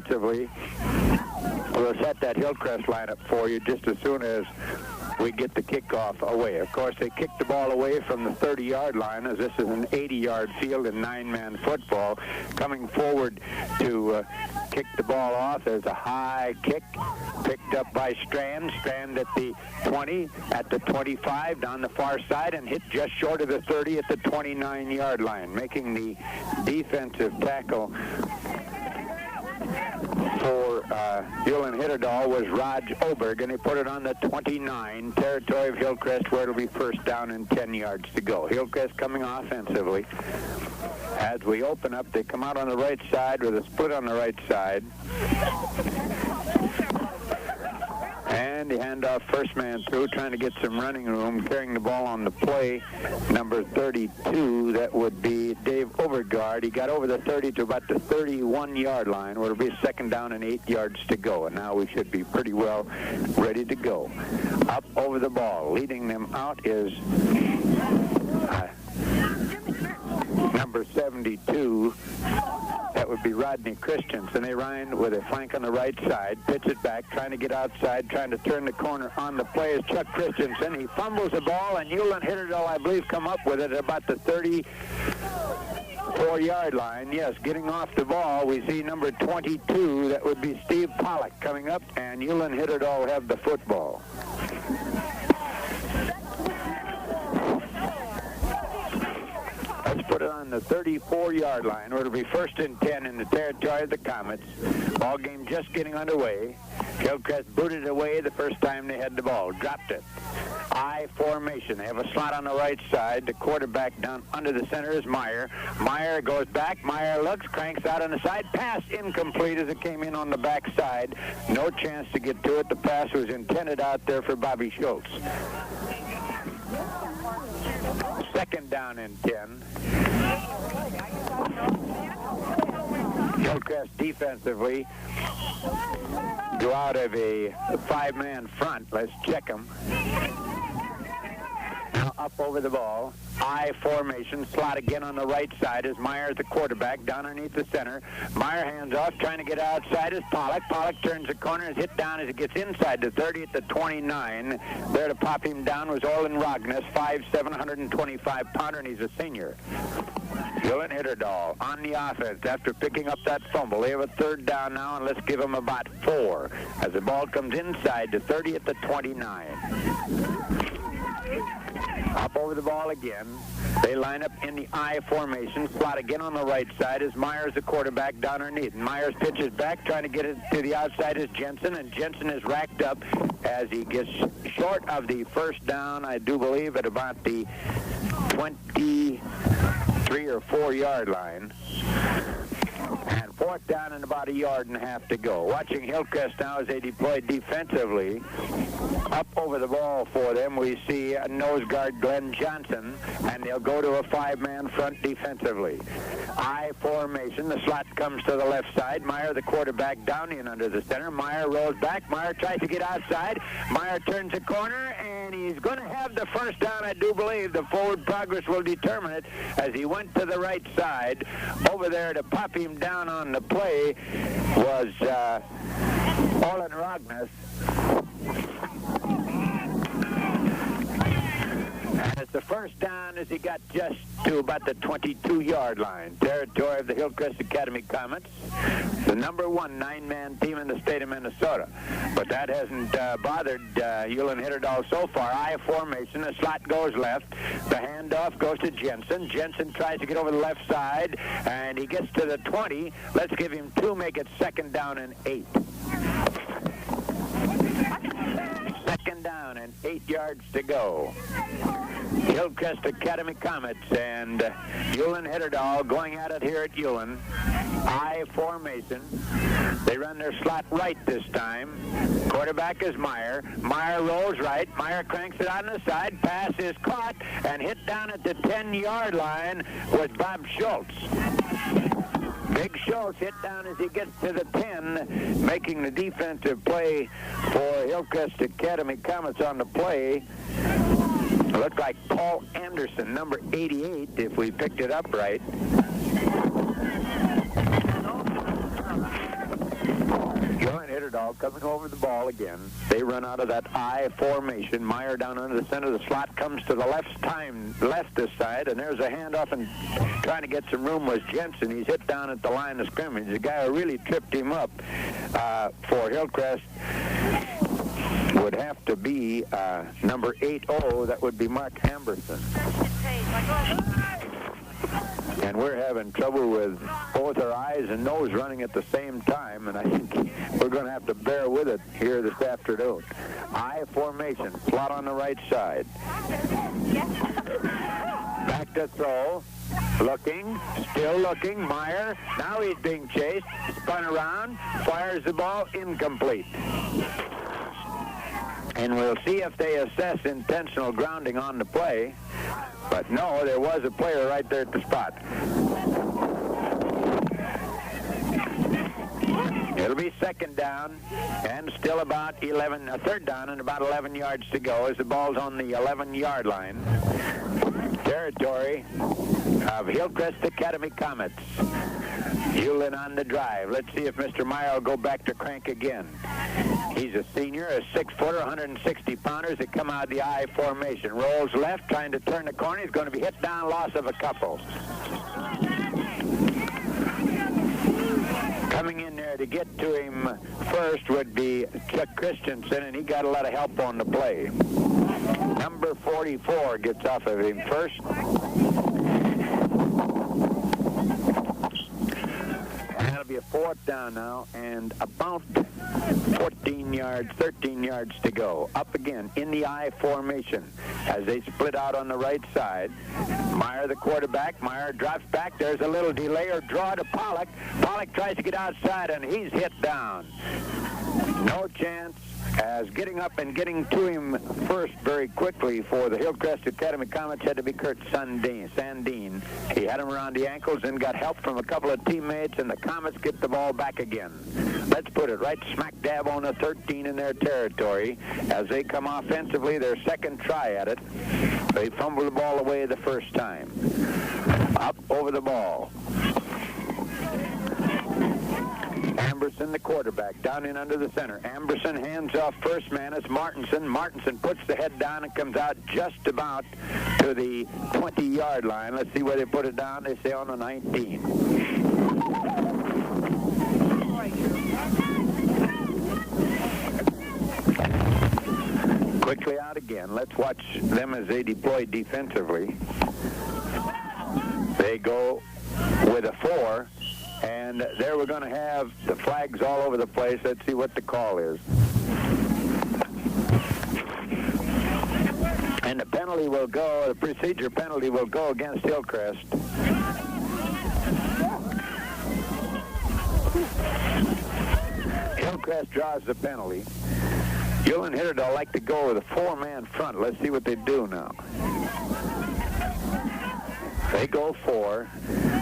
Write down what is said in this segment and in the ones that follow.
defensively, we'll set that Hillcrest lineup for you just as soon as we get the kickoff away. Of course, they kicked the ball away from the 30-yard line, as this is an 80-yard field in 9-man football. Coming forward to kick the ball off, there's a high kick picked up by Strand. Strand at the 20, at the 25, down the far side, and hit just short of the 30 at the 29-yard line. Making the defensive tackle for Ulen-Hitterdal was Raj Oberg, and he put it on the 29, territory of Hillcrest, where it'll be first down and 10 yards to go. Hillcrest coming offensively. As we open up, they come out on the right side with a split on the right side. And the handoff, first man through, trying to get some running room, carrying the ball on the play, number 32, that would be Dave Overgaard. He got over the 30 to about the 31-yard line, where it'll be second down and 8 yards to go. And now we should be pretty well ready to go. Up over the ball, leading them out is number 72. That would be Rodney Christensen. They run with a flank on the right side, pitch it back, trying to get outside, trying to turn the corner on the play is Chuck Christensen. He fumbles the ball, and Ulen-Hitterdal, I believe, come up with it at about the 34-yard line. Yes, getting off the ball, we see number 22, that would be Steve Pollock, coming up, and Ulen-Hitterdal have the football. Let's put it on the 34-yard line, where it'll be first and 10 in the territory of the Comets. Ball game just getting underway. Hillcrest booted away the first time they had the ball. Dropped it. I formation. They have a slot on the right side. The quarterback down under the center is Meyer. Meyer goes back. Meyer looks, cranks out on the side. Pass incomplete as it came in on the back side. No chance to get to it. The pass was intended out there for Bobby Schultz. Second down and 10. Hillcrest defensively go out of a 5-man front. Let's check them. Now up over the ball. I formation. Slot again on the right side is Meyer, the quarterback, down underneath the center. Meyer hands off, trying to get outside is Pollock. Pollock turns the corner, is hit down as he gets inside the 30 at the 29. There to pop him down was Orlin Rogness, 5'7", 125-pounder, and he's a senior. Ulen-Hitterdal on the offense after picking up that fumble. They have a third down now, and let's give them about 4 as the ball comes inside the 30 at the 29. Up over the ball again. They line up in the I formation. Slot again on the right side is Myers, the quarterback, down underneath. Myers pitches back, trying to get it to the outside is Jensen, and Jensen is racked up as he gets short of the first down, I do believe, at about the 23 or 4 yard line. And fourth down and about 1.5 yards to go. Watching Hillcrest now as they deploy defensively. Up over the ball for them, we see a nose guard, Glenn Johnson, and they'll go to a 5-man front defensively. I formation. The slot comes to the left side. Meyer, the quarterback, down in under the center. Meyer rolls back. Meyer tries to get outside. Meyer turns the corner, and he's going to have the first down, I do believe. The forward progress will determine it as he went to the right side. Over there to pop him down on the play was Orlin Rogness. And it's the first down as he got just to about the 22-yard line. Territory of the Hillcrest Academy Comets, the number 1 9-man team in the state of Minnesota. But that hasn't bothered Ulen-Hitterdal so far. I formation, the slot goes left. The handoff goes to Jensen. Jensen tries to get over the left side, and he gets to the 20. Let's give him 2, make it second down and 8. Second down and 8 yards to go. Hillcrest Academy Comets and Ulen-Hitterdal going at it here at Ulen. I formation. They run their slot right this time. Quarterback is Meyer. Meyer rolls right. Meyer cranks it on the side. Pass is caught and hit down at the 10-yard line with Bob Schultz. Big Schultz hit down as he gets to the 10, making the defensive play for Hillcrest Academy Comets on the play. It looked like Paul Anderson, number 88, if we picked it up right. Ulen-Hitterdal coming over the ball again. They run out of that I formation. Meyer down under the center of the slot comes to the left this side, and there's a handoff, and trying to get some room was Jensen. He's hit down at the line of scrimmage. The guy who really tripped him up for Hillcrest would have to be number 80. That would be Mark Amberson. And we're having trouble with both our eyes and nose running at the same time, and I think we're going to have to bear with it here this afternoon. I formation, slot on the right side. Back to throw. Looking, still looking. Meyer, now he's being chased. Spun around, fires the ball, incomplete. And we'll see if they assess intentional grounding on the play. But no, there was a player right there at the spot. It'll be second down and still about third down and about 11 yards to go as the ball's on the 11-yard line. Territory of Hillcrest Academy Comets. Ulen on the drive. Let's see if Mr. Meyer will go back to crank again. He's a senior, a 6-footer, 160 pounders that come out of the I formation. Rolls left, trying to turn the corner. He's going to be hit down, loss of a couple. Coming in there to get to him first would be Chuck Christensen, and he got a lot of help on the play. Number 44 gets off of him first. And that'll be a fourth down now, and about 13 yards to go. Up again in the I formation as they split out on the right side. Meyer, the quarterback. Meyer drops back. There's a little delay or draw to Pollock. Pollock tries to get outside, and he's hit down. No chance. As getting up and getting to him first very quickly for the Hillcrest Academy Comets had to be Kurt Sandine. He had him around the ankles and got help from a couple of teammates, and the Comets get the ball back again. Let's put it right smack dab on the 13 in their territory as they come offensively, their second try at it. They fumbled the ball away the first time. Up over the ball. Amberson, the quarterback, down in under the center. Amberson hands off first man. It's Martinson. Martinson puts the head down and comes out just about to the 20-yard line. Let's see where they put it down. They say on the 19. Quickly out again. Let's watch them as they deploy defensively. They go with a 4. And there we're going to have the flags all over the place. Let's see what the call is. And the penalty will go, the procedure penalty will go against Hillcrest. Hillcrest draws the penalty. Ulen-Hitterdal like to go with a 4-man front. Let's see what they do now. They go 4.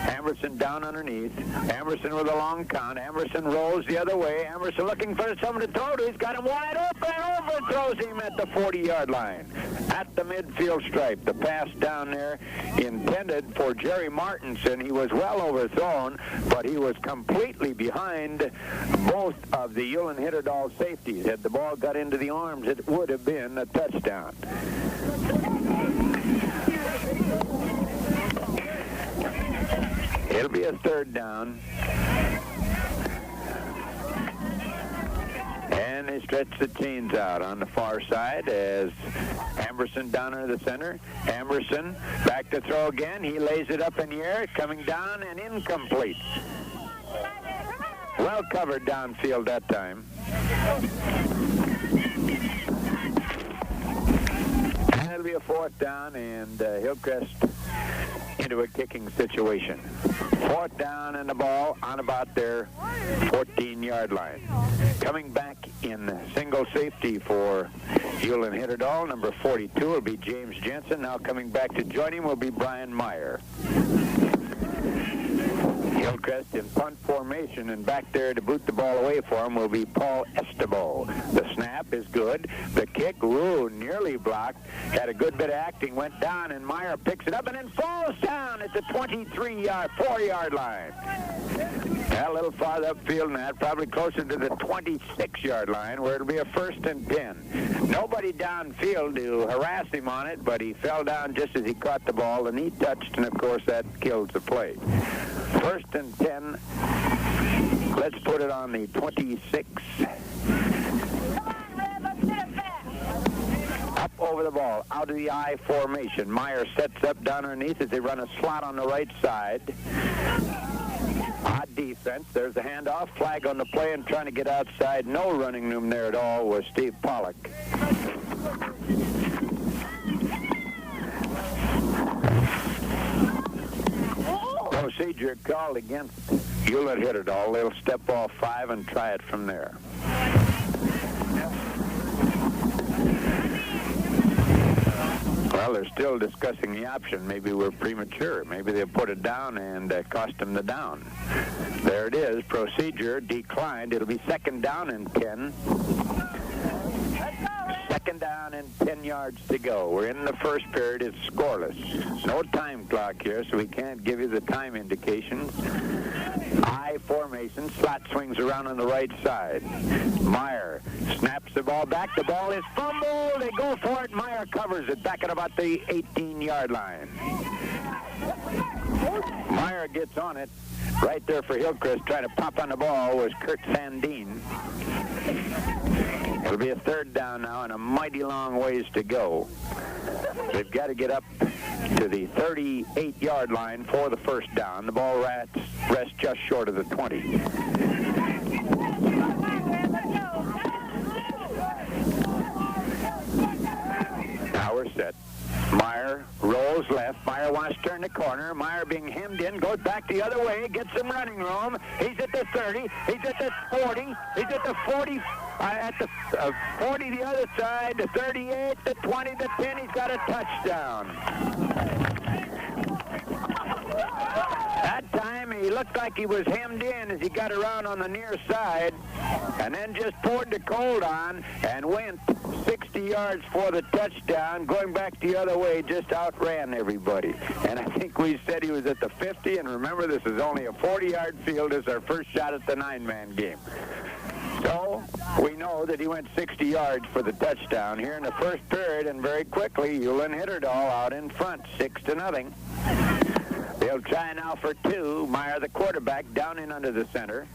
Amberson down underneath. Amberson with a long count. Amberson rolls the other way. Amberson looking for someone to throw to. He's got him wide open. Overthrows him at the 40-yard line. At the midfield stripe. The pass down there intended for Jerry Martinson. He was well overthrown, but he was completely behind both of the Ulen-Hitterdal safeties. Had the ball got into the arms, it would have been a touchdown. It'll be a third down. And they stretch the chains out on the far side as Amberson down into the center. Amberson back to throw again. He lays it up in the air, coming down and incomplete. Well covered downfield that time. And it'll be a fourth down, and Hillcrest into a kicking situation. Fourth down and the ball on about their 14-yard line. Coming back in single safety for Ulen-Hitterdal, number 42 will be James Jensen. Now coming back to join him will be Brian Meyer. Hillcrest in punt formation, and back there to boot the ball away for him will be Paul Estebo. The snap is good. The kick, nearly blocked. Had a good bit of acting, went down, and Meyer picks it up and then falls down at the 4-yard line. A little farther upfield than that, probably closer to the 26-yard line, where it'll be a 1st and 10. Nobody downfield to harass him on it, but he fell down just as he caught the ball, and he touched, and of course that kills the play. 1st and 10. Let's put it on the 26. Up over the ball, out of the I formation. Meyer sets up down underneath as they run a slot on the right side. Odd defense. There's a handoff. Flag on the play and trying to get outside. No running room there at all was Steve Pollock. Procedure called against Ulen-Hitterdal. They'll step off 5 and try it from there. Well, they're still discussing the option. Maybe we're premature. Maybe they'll put it down and cost them the down. There it is. Procedure declined. It'll be 2nd down and 10. 2nd down and 10 yards to go. We're in the first period. It's scoreless. No time clock here, so we can't give you the time indications. I formation. Slot swings around on the right side. Meyer snaps the ball back. The ball is fumbled. They go for it. Meyer covers it back at about the 18-yard line. Meyer gets on it. Right there for Hillcrest, trying to pop on the ball was Kurt Sandine. It'll be a 3rd down now and a mighty long ways to go. They've got to get up to the 38-yard line for the 1st down. The ball rests just short of the 20. Now we're set. Meyer rolls left. Meyer wants to turn the corner. Meyer being hemmed in, goes back the other way, gets some running room. He's at the 30. He's at the 40. He's at the 40. At the 40 the other side, the 38, the 20, the 10. He's got a touchdown. That time he looked like he was hemmed in as he got around on the near side and then just poured the cold on and went 60 yards for the touchdown. Going back the other way, just outran everybody. And I think we said he was at the 50, and remember, this is only a 40-yard field. It's our first shot at the 9-man game. So we know that he went 60 yards for the touchdown here in the first period, and very quickly, Ulen-Hitterdal out in front, 6-0. They'll try now for 2. Meyer, the quarterback, down in under the center.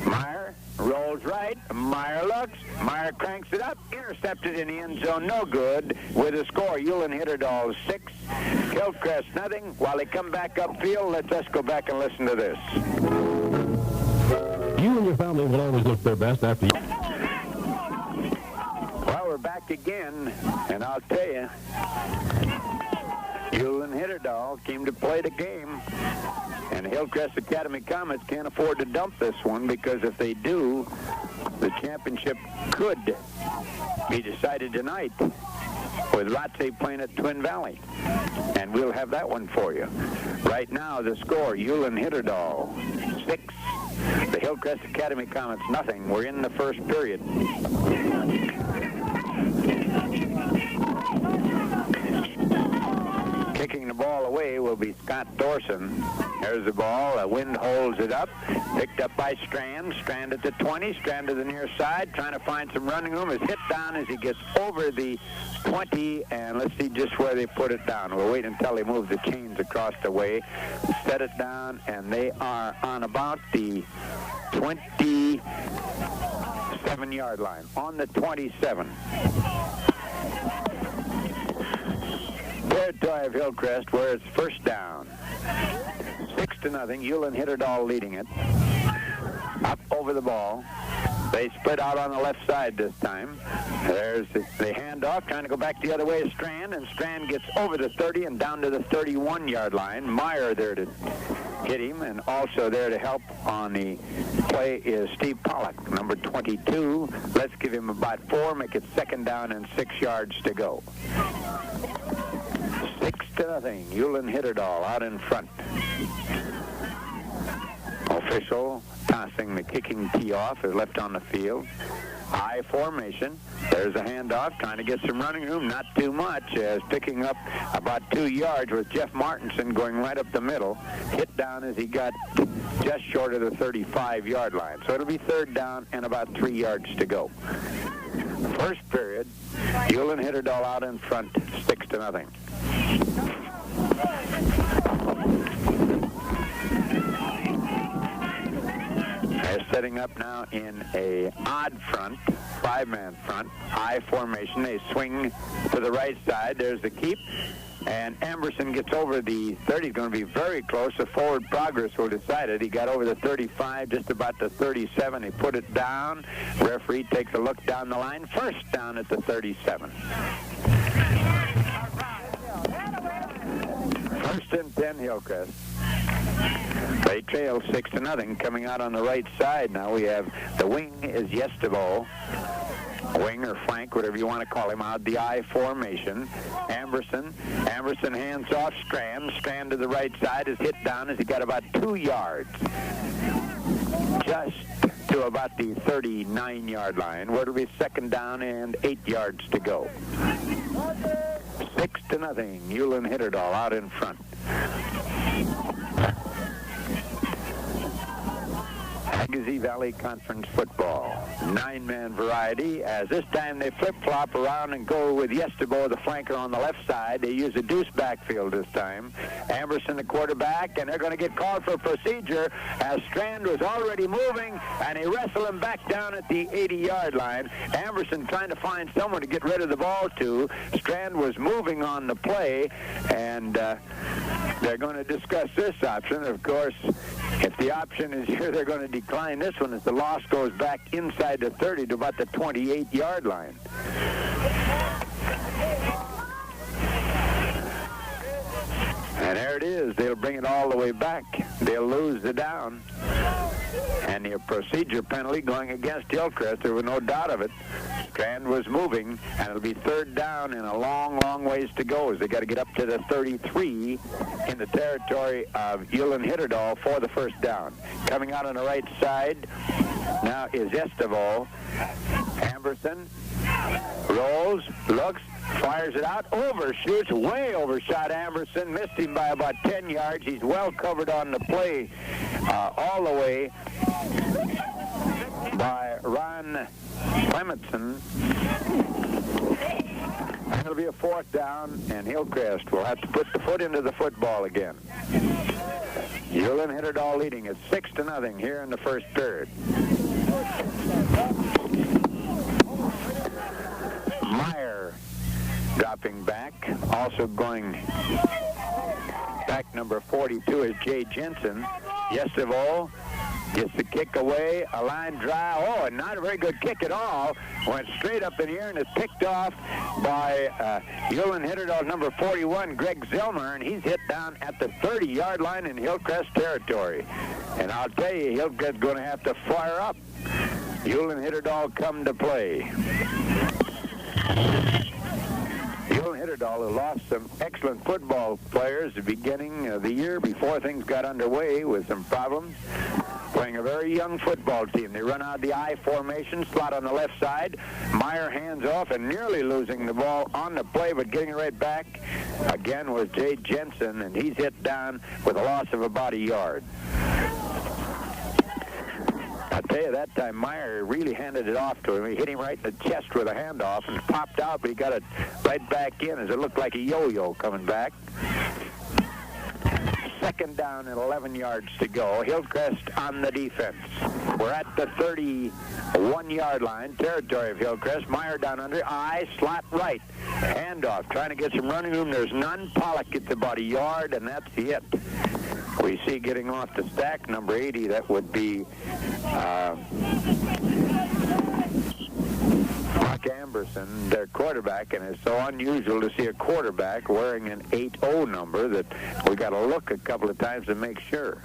Meyer rolls right. Meyer looks. Meyer cranks it up. Intercepted in the end zone. No good. With a score, Ulen-Hitterdal 6, Hillcrest nothing. While they come back upfield, let us go back and listen to this. You and your family will always look their best after you. Well, we're back again, and I'll tell you, Ulen-Hitterdal came to play the game, and Hillcrest Academy Comets can't afford to dump this one, because if they do, the championship could be decided tonight with Rotse playing at Twin Valley, and we'll have that one for you. Right now, the score, Ulen-Hitterdal 6, the Hillcrest Academy Comets nothing. We're in the first period. Kicking the ball away will be Scott Thorson. There's the ball. The wind holds it up. Picked up by Strand. Strand at the 20. Strand to the near side. Trying to find some running room. Is hit down as he gets over the 20. And let's see just where they put it down. We'll wait until they move the chains across the way. Set it down. And they are on about the 27-yard line. On the 27. Territory of Hillcrest, where it's first down. 6-0. Ulen-Hitterdal leading it. Up over the ball. They split out on the left side this time. There's the handoff, trying to go back the other way to Strand, and Strand gets over the 30 and down to the 31-yard line. Meyer there to hit him, and also there to help on the play is Steve Pollock, number 22. Let's give him about 4, make it 2nd down and 6 yards to go. 6-0, Ulen-Hitterdal out in front. Official tossing the kicking tee off is left on the field. I formation. There's a handoff, trying to get some running room, not too much, as picking up about 2 yards with Jeff Martinson going right up the middle. Hit down as he got just short of the 35-yard line. So it'll be third down and about 3 yards to go. First period, Ulen-Hitterdal out in front, 6-0. They're setting up now in a odd front, 5-man front, I formation. They swing to the right side. There's the keep. And Amberson gets over the 30. He's going to be very close. The forward progress will decide it. He got over the 35, just about the 37. He put it down. Referee takes a look down the line. First down at the 37. First and 10, Hillcrest. They trail 6-0. Coming out on the right side now, we have the wing is Yestivo. Wing or flank, whatever you want to call him, out the I formation. Amberson hands off Strand to the right side is hit down as he got about 2 yards. Just to about the 39-yard line, where it'll be second down and 8 yards to go. 6-0, Ulen-Hitterdal out in front. Agassiz Valley Conference football, 9-man variety, as this time they flip-flop around and go with Yestibo, the flanker, on the left side. They use a deuce backfield this time. Amberson, the quarterback, and they're going to get called for procedure as Strand was already moving, and they wrestle him back down at the 80-yard line. Amberson trying to find someone to get rid of the ball to. Strand was moving on the play, and they're going to discuss this option. Of course, if the option is here, they're going to decline this one as the loss goes back inside the 30 to about the 28-yard line. And there it is. They'll bring it all the way back. They'll lose the down. And the procedure penalty going against Hillcrest, there was no doubt of it. Strand was moving, and it'll be third down and a long, long ways to go as they got to get up to the 33 in the territory of Ulen-Hitterdal for the first down. Coming out on the right side now is Estevo. Amberson rolls, looks, fires it out, overshoots, way overshot Amberson, missed him by about 10 yards. He's well covered on the play all the way by Ron Clementson. And it'll be a fourth down, and Hillcrest will have to put the foot into the football again. Ulen-Hitterdal leading at 6-0 here in the first period. Meyer dropping back. Also going back, number 42 is Jay Jensen. Yestivo gets the kick away, a line drive. Oh, and not a very good kick at all. Went straight up in the air and is picked off by Ulen-Hitterdal number 41, Greg Zillmer, and he's hit down at the 30-yard line in Hillcrest territory. And I'll tell you, Hillcrest's going to have to fire up. Ulen-Hitterdal come to play. Ulen-Hitterdal has lost some excellent football players at the beginning of the year before things got underway with some problems. Playing a very young football team. They run out the I formation, slot on the left side. Meyer hands off and nearly losing the ball on the play, but getting it right back again was Jay Jensen, and he's hit down with a loss of about a yard. I'll tell you, that time Meyer really handed it off to him. He hit him right in the chest with a handoff and popped out, but he got it right back in as it looked like a yo-yo coming back. Second down and 11 yards to go. Hillcrest on the defense. We're at the 31-yard line, territory of Hillcrest. Meyer down under, I, slot right. Handoff, trying to get some running room. There's none. Pollock gets about a yard, and that's it. We see getting off the stack, number 80, that would be Mark Amberson, their quarterback, and it's so unusual to see a quarterback wearing an 8-0 number that we got to look a couple of times to make sure.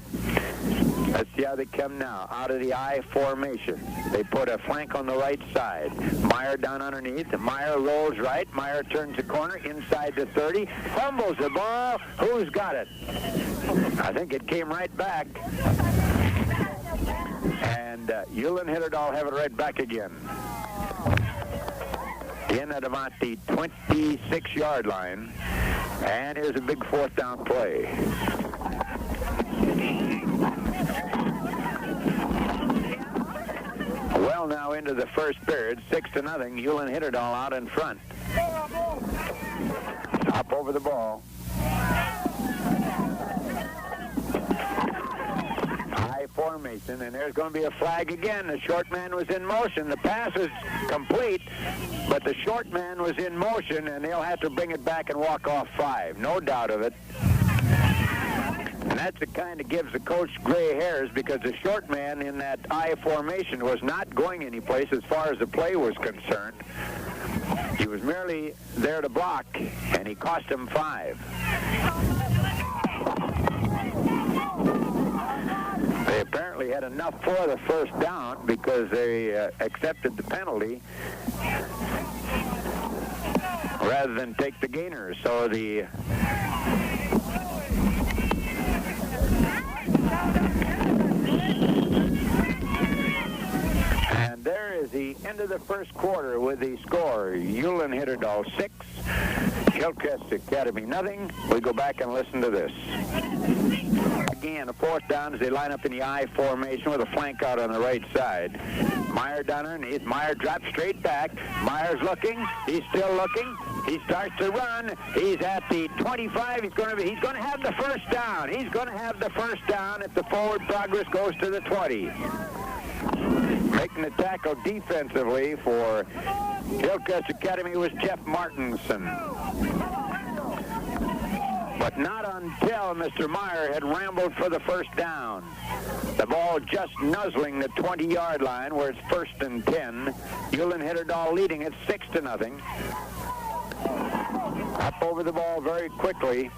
Let's see how they come now. Out of the I formation. They put a flank on the right side. Meyer down underneath. Meyer rolls right. Meyer turns the corner inside the 30. Fumbles the ball. Who's got it? I think it came right back. And Ulen-Hitterdal have it right back again. In at about the 26-yard line. And here's a big fourth down play. Well, now into the first period, 6-0. Ulen-Hitterdal out in front. Up over the ball. High formation, and there's going to be a flag again. The short man was in motion. The pass was complete, but the short man was in motion, and they'll have to bring it back and walk off 5. No doubt of it. And that's the kind that gives the coach gray hairs, because the short man in that I formation was not going anyplace as far as the play was concerned. He was merely there to block, and he cost him 5. They apparently had enough for the first down because they accepted the penalty rather than take the gainer. So the and there is the end of the first quarter with the score: Ulen-Hitterdal 6, Hillcrest Academy nothing. We go back and listen to this. Again, a fourth down as they line up in the I formation with a flank out on the right side. Meyer down underneath. Meyer drops straight back. Meyer's looking. He's still looking. He starts to run. He's at the 25. He's going to have the first down. He's going to have the first down if the forward progress goes to the 20. Making the tackle defensively for Hillcrest Academy was Jeff Martinson. But not until Mr. Meyer had rambled for the first down. The ball just nuzzling the 20-yard line where it's 1st and 10. Ulen-Hitterdal leading it 6-0. Up over the ball very quickly.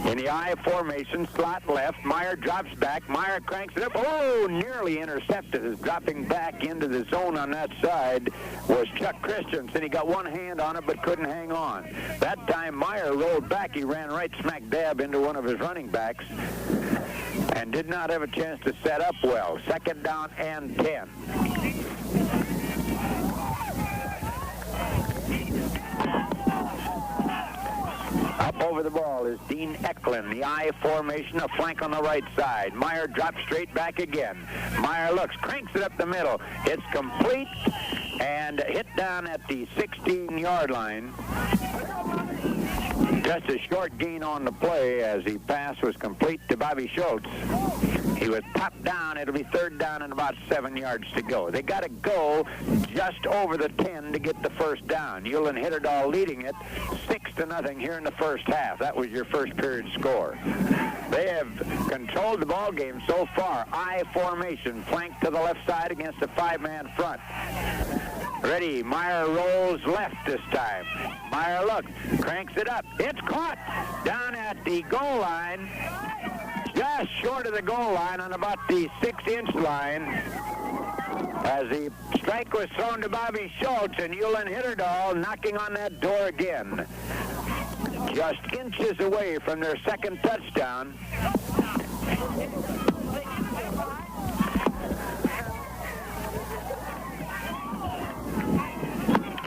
In the I formation, slot left. Meyer drops back. Meyer cranks it up. Oh, nearly intercepted. Is dropping back into the zone on that side was Chuck Christensen. He got one hand on it but couldn't hang on. That time Meyer rolled back. He ran right smack dab into one of his running backs and did not have a chance to set up well. 2nd down and 10. Up over the ball is Dean Eklund. The I formation, a flank on the right side. Meyer drops straight back again. Meyer looks, cranks it up the middle. It's complete and hit down at the 16-yard line. Just a short gain on the play as the pass was complete to Bobby Schultz. He was popped down. It'll be 3rd down and about 7 yards to go. They got to go just over the 10 to get the first down. Ulen-Hitterdal leading it 6-0 here in the first half. That was your first period score. They have controlled the ball game so far. I formation, flanked to the left side against a 5-man front. Ready, Meyer rolls left this time. Meyer looks, cranks it up. It's caught down at the goal line, just short of the goal line on about the 6-inch line, as the strike was thrown to Bobby Schultz, and Ulen-Hitterdal knocking on that door again. Just inches away from their second touchdown.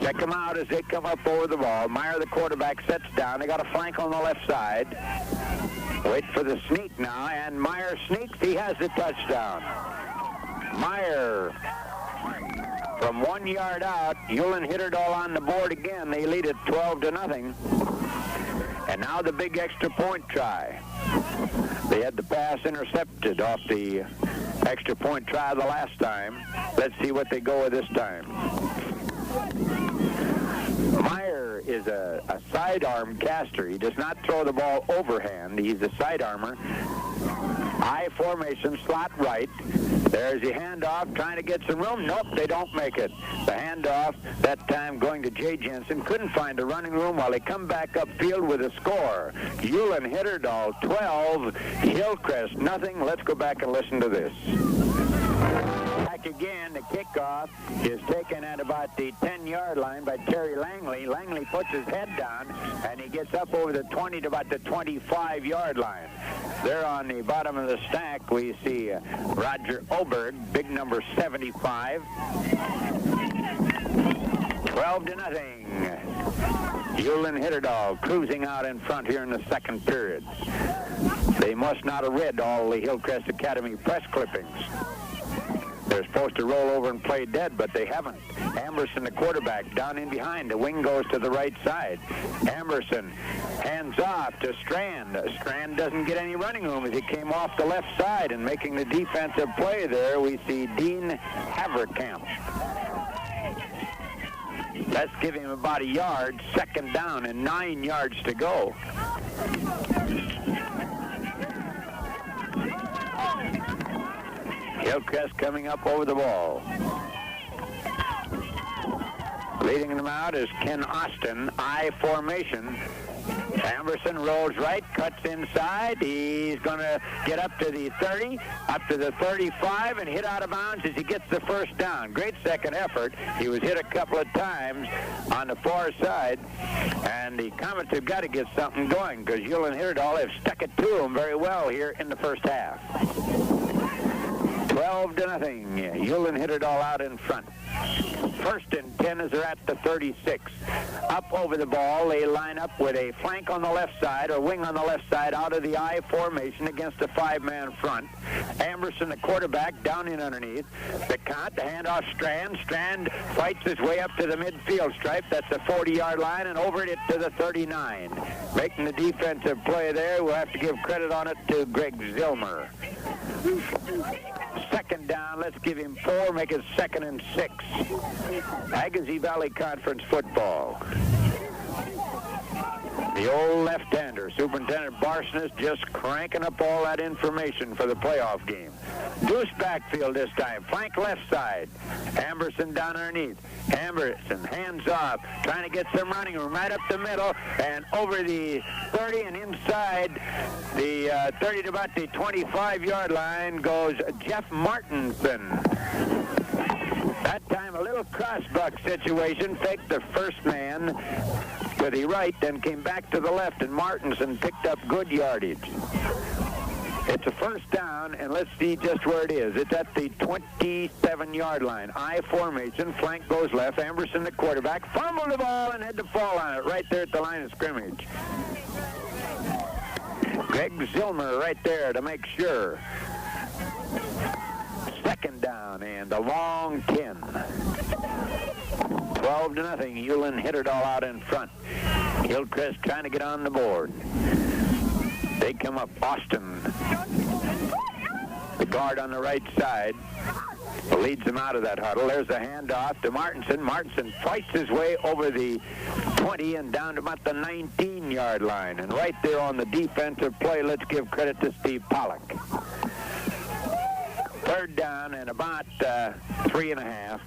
Check them out as they come up over the ball. Meyer, the quarterback, sets down. They got a flank on the left side. Wait for the sneak now, and Meyer sneaks. He has the touchdown. Meyer from 1 yard out. Ulen-Hitterdal on the board again. They lead it 12-0. And now the big extra point try. They had the pass intercepted off the extra point try the last time. Let's see what they go with this time. Meyer is a sidearm caster. He does not throw the ball overhand. He's a sidearmer. I formation, slot right. There's the handoff, trying to get some room. Nope, they don't make it. The handoff, that time going to Jay Jensen. Couldn't find a running room while they come back upfield with a score. Ulen-Hitterdal 12, Hillcrest nothing. Let's go back and listen to this. back again. The kickoff is taken at about the 10-yard line by Terry Langley. Langley puts his head down, and he gets up over the 20 to about the 25-yard line. There on the bottom of the stack, we see Roger Oberg, big number 75. 12-0. Ulen-Hitterdal cruising out in front here in the second period. They must not have read all the Hillcrest Academy press clippings. They're supposed to roll over and play dead, but they haven't. Amberson, the quarterback, down in behind. The wing goes to the right side. Amberson hands off to Strand. Strand doesn't get any running room as he came off the left side, and making the defensive play there, we see Dean Haverkamp. Let's give him about a yard, second down, and 9 yards to go. Hillcrest coming up over the ball. Leading them out is Ken Austin, I formation. Amberson rolls right, cuts inside. He's going to get up to the 30, up to the 35, and hit out of bounds as he gets the first down. Great second effort. He was hit a couple of times on the far side, and the Comets have got to get something going because Ulen-Hitterdal have stuck it to them very well here in the first half. 12-0. Ulen-Hitterdal out in front. First and 10 as they're at the 36. Up over the ball, they line up with a flank on the left side or wing on the left side out of the I formation against a 5-man front. Amberson, the quarterback, down in underneath. The count, the handoff Strand. Strand fights his way up to the midfield stripe. That's the 40-yard line, and over it to the 39. Making the defensive play there, we'll have to give credit on it to Greg Zilmer. Second down, let's give him 4, make it 2nd and 6. Agassiz Valley Conference football. The old left-hander, Superintendent Barsonis, just cranking up all that information for the playoff game. Deuce backfield this time, flank left side. Amberson down underneath. Amberson, hands off, trying to get some running room right up the middle and over the 30 and inside the 30 to about the 25-yard line goes Jeff Martinson. That time a little crossbuck situation, faked the first man to the right, then came back to the left, and Martinson picked up good yardage. It's a first down, and let's see just where it is. It's at the 27-yard line. I formation, flank goes left. Amberson, the quarterback, fumbled the ball and had to fall on it right there at the line of scrimmage. Greg Zilmer right there to make sure. Second down and a long 10. 12-0. Ulen-Hitterdal out in front. Hillcrest trying to get on the board. They come up. Austin, the guard on the right side, leads them out of that huddle. There's the handoff to Martinson. Martinson fights his way over the 20 and down to about the 19-yard line. And right there on the defensive play, let's give credit to Steve Pollock. Third down and about 3.5.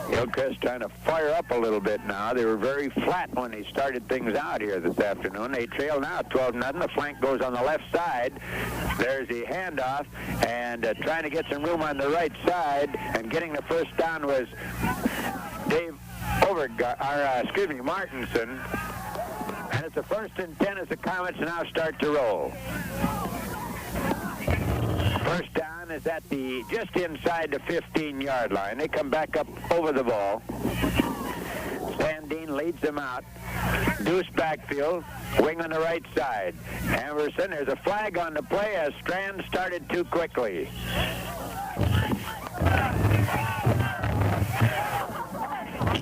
Hillcrest trying to fire up a little bit now. They were very flat when they started things out here this afternoon. They trail now 12-0. The flank goes on the left side. There's the handoff, and trying to get some room on the right side, and getting the first down was Martinson. And it's a 1st and 10 as the Comets now start to roll. First down is at the just inside the 15-yard line. They come back up over the ball. Sandine leads them out. Deuce backfield, wing on the right side. Amberson, there's a flag on the play as Strand started too quickly.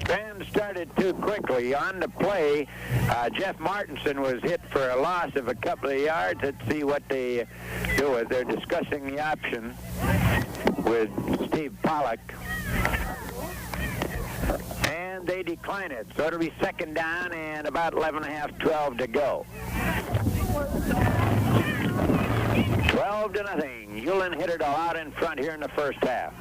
Strand started too quickly. On the play, Jeff Martinson was hit for a loss of a couple of yards. Let's see what they do as they're discussing the option with Steve Pollock. And they decline it. So it'll be second down and about 11.5, 12 to go. 12-0. Ulen-Hitterdal out in front here in the first half.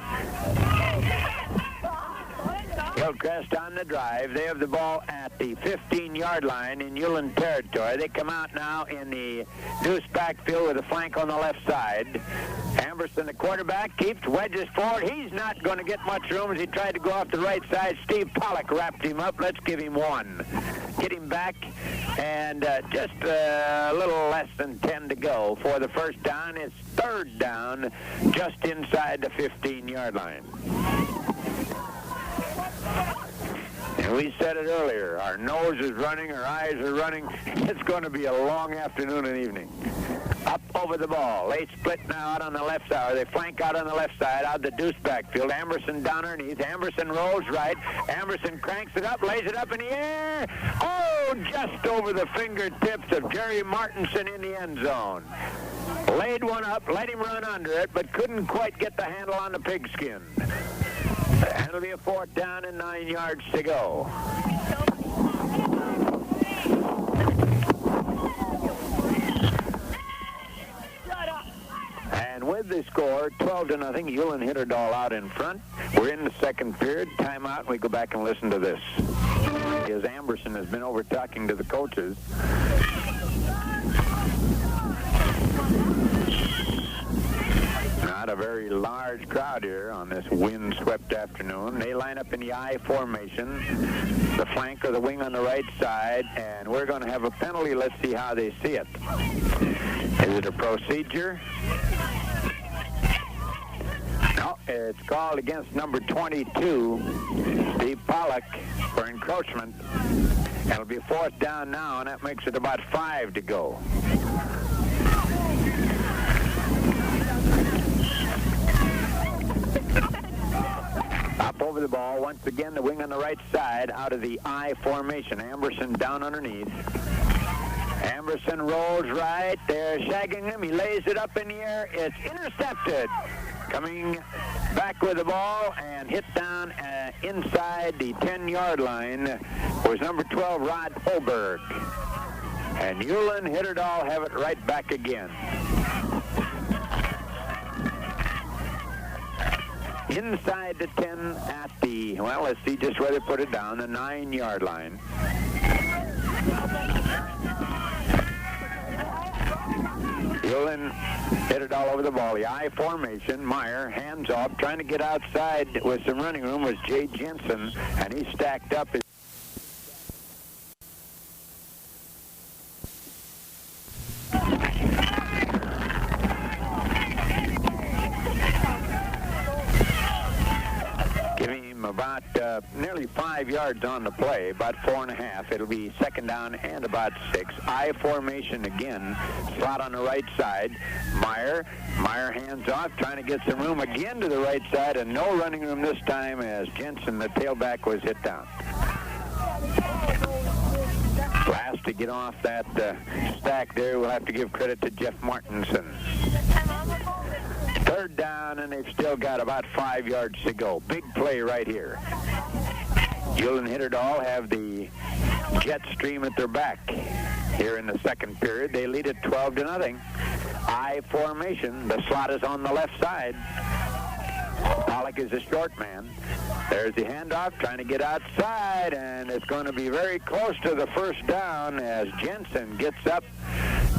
Hillcrest on the drive. They have the ball at the 15-yard line in Ulen territory. They come out now in the deuce backfield with a flank on the left side. Amberson, the quarterback, keeps wedges forward. He's not going to get much room as he tried to go off the right side. Steve Pollock wrapped him up. Let's give him one. Get him back, and just a little less than 10 to go for the first down. It's third down just inside the 15-yard line. And we said it earlier, our nose is running, our eyes are running. It's going to be a long afternoon and evening. Up over the ball. They split now out on the left side. They flank out on the left side, out the deuce backfield. Amberson down underneath. Amberson rolls right. Amberson cranks it up, lays it up in the air. Oh, just over the fingertips of Jerry Martinson in the end zone. Laid one up, let him run under it, but couldn't quite get the handle on the pigskin. And it'll be a fourth down and 9 yards to go. And with the score, 12-0, Ulen-Hitterdal out in front. We're in the second period. Timeout, and we go back and listen to this. As Amberson has been over talking to the coaches. Not a very large crowd here on this wind-swept afternoon. They line up in the I formation, the flank or the wing on the right side, and we're going to have a penalty. Let's see how they see it. Is it a procedure? No, it's called against number 22, Steve Pollock, for encroachment. It'll be fourth down now, and that makes it about 5 to go. Up over the ball, once again, the wing on the right side out of the I formation. Amberson down underneath. Amberson rolls right. They're shagging him. He lays it up in the air. It's intercepted. Coming back with the ball and hit down inside the 10-yard line was number 12, Rod Holberg. And Ulen-Hitterdal have it right back again. Inside the 10 at the, well, let's see just where they put it down, the 9-yard line. Ulen-Hitterdal over the ball. The I formation. Meyer, hands off, trying to get outside with some running room was Jay Jensen, and he stacked up his about nearly 5 yards on the play, about 4.5. It'll be second down and about 6. I formation again, slot on the right side. Meyer hands off, trying to get some room again to the right side, and no running room this time as Jensen, the tailback, was hit down. Last to get off that stack there, we'll have to give credit to Jeff Martinson. Third down, and they've still got about 5 yards to go. Big play right here. Ulen-Hitterdal have the jet stream at their back here in the second period. They lead it 12-0. I formation. The slot is on the left side. Pollock is a short man. There's the handoff, trying to get outside, and it's going to be very close to the first down as Jensen gets up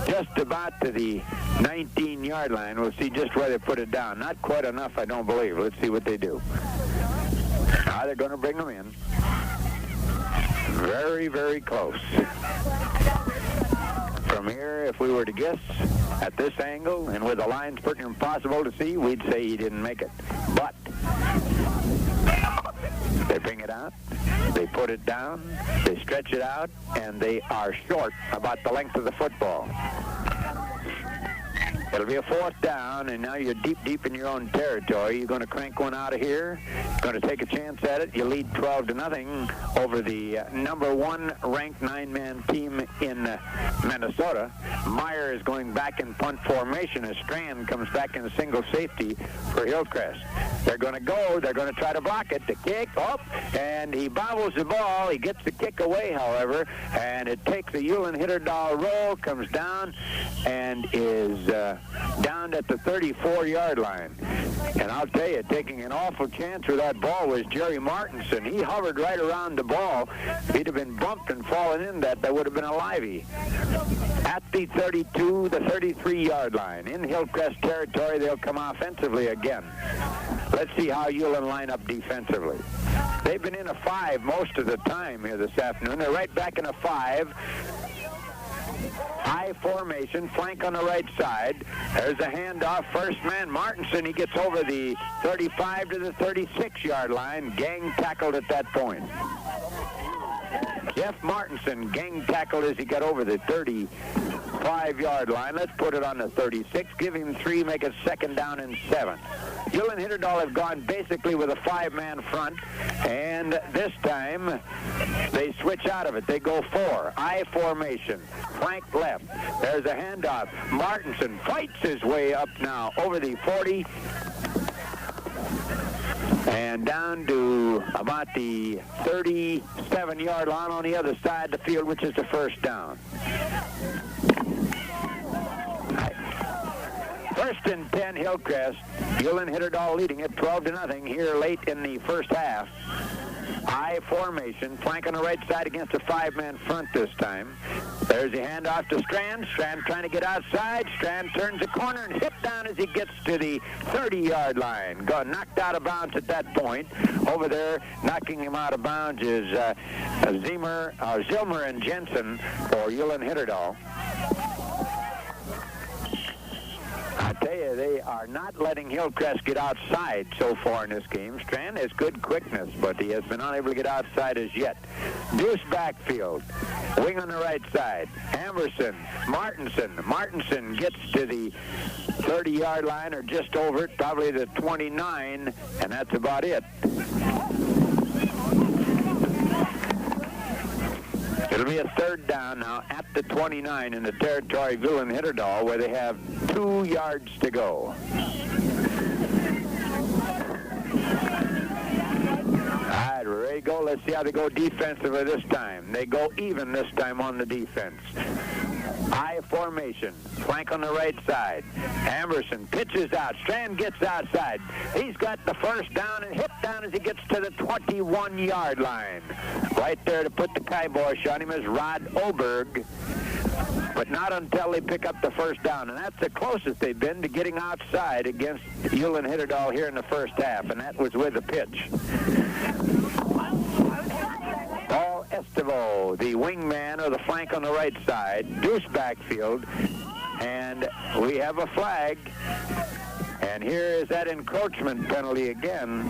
just about to the 19-yard line. We'll see just where they put it down. Not quite enough, I don't believe. Let's see what they do. Now they're going to bring them in. Very, very close. From here, if we were to guess at this angle and with the lines pretty impossible to see, we'd say he didn't make it. But they bring it out, they put it down, they stretch it out, and they are short about the length of the football. It'll be a fourth down, and now you're deep in your own territory. You're going to crank one out of here. Going to take a chance at it. You lead 12-0 over the number 1 ranked 9-man team in Minnesota. Meyer is going back in punt formation as Strand comes back in single safety for Hillcrest. They're going to go. They're going to try to block it. The kick up, and he bobbles the ball. He gets the kick away, however, and it takes a Ulen-Hitterdal roll, comes down, and is down at the 34-yard line. And I'll tell you, taking an awful chance with that ball was Jerry Martinson. He hovered right around the ball. If he'd have been bumped and fallen in that would have been a livey. At the 32, the 33-yard line. In Hillcrest territory, they'll come offensively again. Let's see how Ulen line up defensively. They've been in a 5 most of the time here this afternoon. They're right back in a 5. High formation, flank on the right side. There's a handoff. First man, Martinson. He gets over the 35 to the 36-yard line. Gang tackled at that point. Jeff Martinson gang tackled as he got over the 35-yard line. Let's put it on the 36. Give him 3, make it 2nd down and 7. Ulen-Hitterdal have gone basically with a 5-man front, and this time they switch out of it. They go 4. I formation. Flank left. There's a handoff. Martinson fights his way up now over the 40 and down to about the 37-yard line on the other side of the field, which is the first down. First and 10, Hillcrest. Ulen-Hitterdal leading it 12-0 here late in the first half. I formation, flank on the right side against a 5-man front this time. There's the handoff to Strand. Strand trying to get outside. Strand turns the corner and hit down as he gets to the 30-yard line. Got knocked out of bounds at that point. Over there, knocking him out of bounds is Zilmer and Jensen for Ulen-Hitterdal. I tell you, they are not letting Hillcrest get outside so far in this game. Strand has good quickness, but he has been unable to get outside as yet. Deuce backfield. Wing on the right side. Amerson. Martinson. Martinson gets to the 30-yard line or just over it, probably the 29, and that's about it. It'll be a 3rd down now at the 29 in the territory of Ulen-Hitterdal, where they have 2 yards to go. All right, ready to go. Let's see how they go defensively this time. They go even this time on the defense. I formation, flank on the right side. Amerson pitches out. Strand gets outside. He's got the first down and hit down as he gets to the 21-yard line. Right there to put the kibosh on him is Rod Oberg, but not until they pick up the first down. And that's the closest they've been to getting outside against Ulen-Hitterdal here in the first half, and that was with a pitch. Paul Estevo, the wingman of the flank on the right side, deuce backfield, and we have a flag. And here is that encroachment penalty again.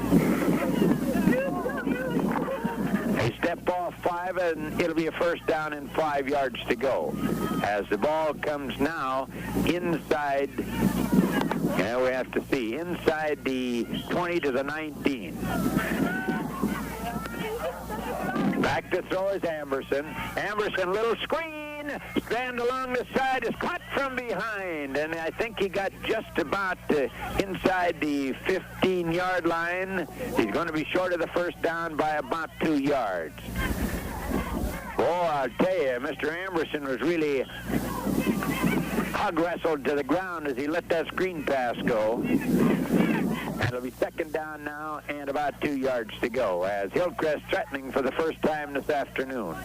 A step off 5, and it'll be a first down and 5 yards to go. As the ball comes now inside, and we have to see, inside the 20 to the 19. Back to throw is Amerson. Amerson, little screen. Strand along the side is caught from behind. And I think he got just about inside the 15-yard line. He's going to be short of the first down by about 2 yards. Boy, I'll tell you, Mr. Amerson was really hog wrestled to the ground as he let that screen pass go. And it'll be 2nd down now and about 2 yards to go as Hillcrest threatening for the first time this afternoon.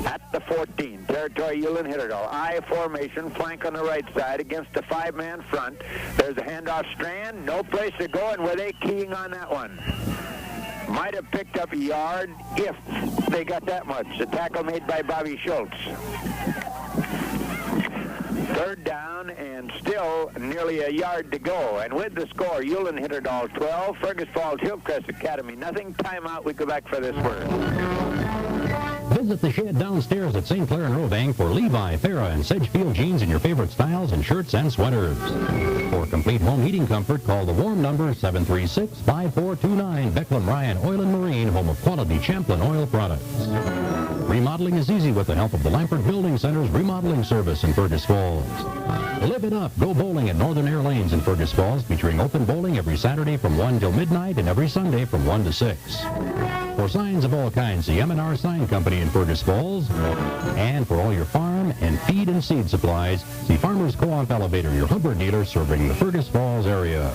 At the 14, territory Ulen-Hitterdal. I formation, flank on the right side against a 5-man front. There's a handoff. Strand, no place to go, and were they keying on that one? Might have picked up a yard if they got that much. The tackle made by Bobby Schultz. 3rd down and still nearly a yard to go. And with the score, Ulen-Hitterdal 12, Fergus Falls Hillcrest Academy nothing. Timeout. We go back for this word. Visit the shed downstairs at St. Clair and Rovang for Levi, Farrah, and Sedgefield jeans in your favorite styles and shirts and sweaters. For complete home heating comfort, call the warm number 736-5429. Becklin Ryan Oil and Marine, home of quality Champlain oil products. Remodeling is easy with the help of the Lampert Building Center's remodeling service in Fergus Falls. Live it up. Go bowling at Northern Air Lanes in Fergus Falls, featuring open bowling every Saturday from 1 till midnight and every Sunday from 1 to 6. For signs of all kinds, the M&R Sign Company in Fergus Falls. And for all your farm and feed and seed supplies, the Farmers Co-op Elevator, your Hubbard dealer serving the Fergus Falls area.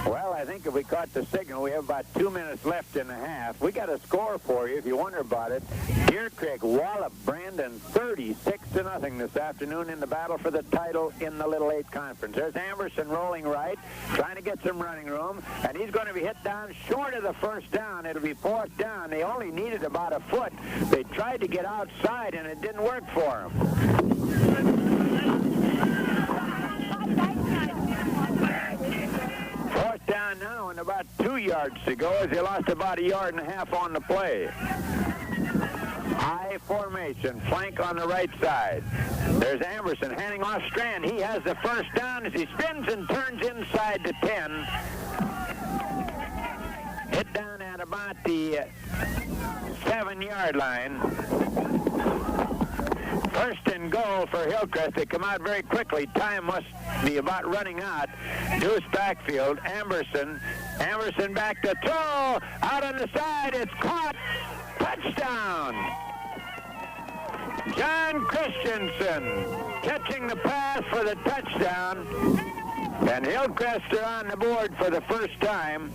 Well, I think if we caught the signal, we have about 2 minutes left in the half. We got a score for you if you wonder about it. Deer Creek walloped Brandon 36-0 this afternoon in the battle for the title in the Little 8 Conference. There's Amberson rolling right, trying to get some running room, and he's going to be hit down short of the first down. It'll be fourth down. They only needed about a foot. They tried to get outside, and it didn't work for him. Fourth down now and about 2 yards to go as he lost about 1.5 yards on the play. I formation, flank on the right side. There's Amberson handing off Strand. He has the first down as he spins and turns inside the 10. Hit down at about the 7-yard line. First and goal for Hillcrest. They come out very quickly. Time must be about running out. Deuce backfield. Amberson back to throw. Out on the side. It's caught. Touchdown. John Christensen catching the pass for the touchdown. And Hillcrest are on the board for the first time.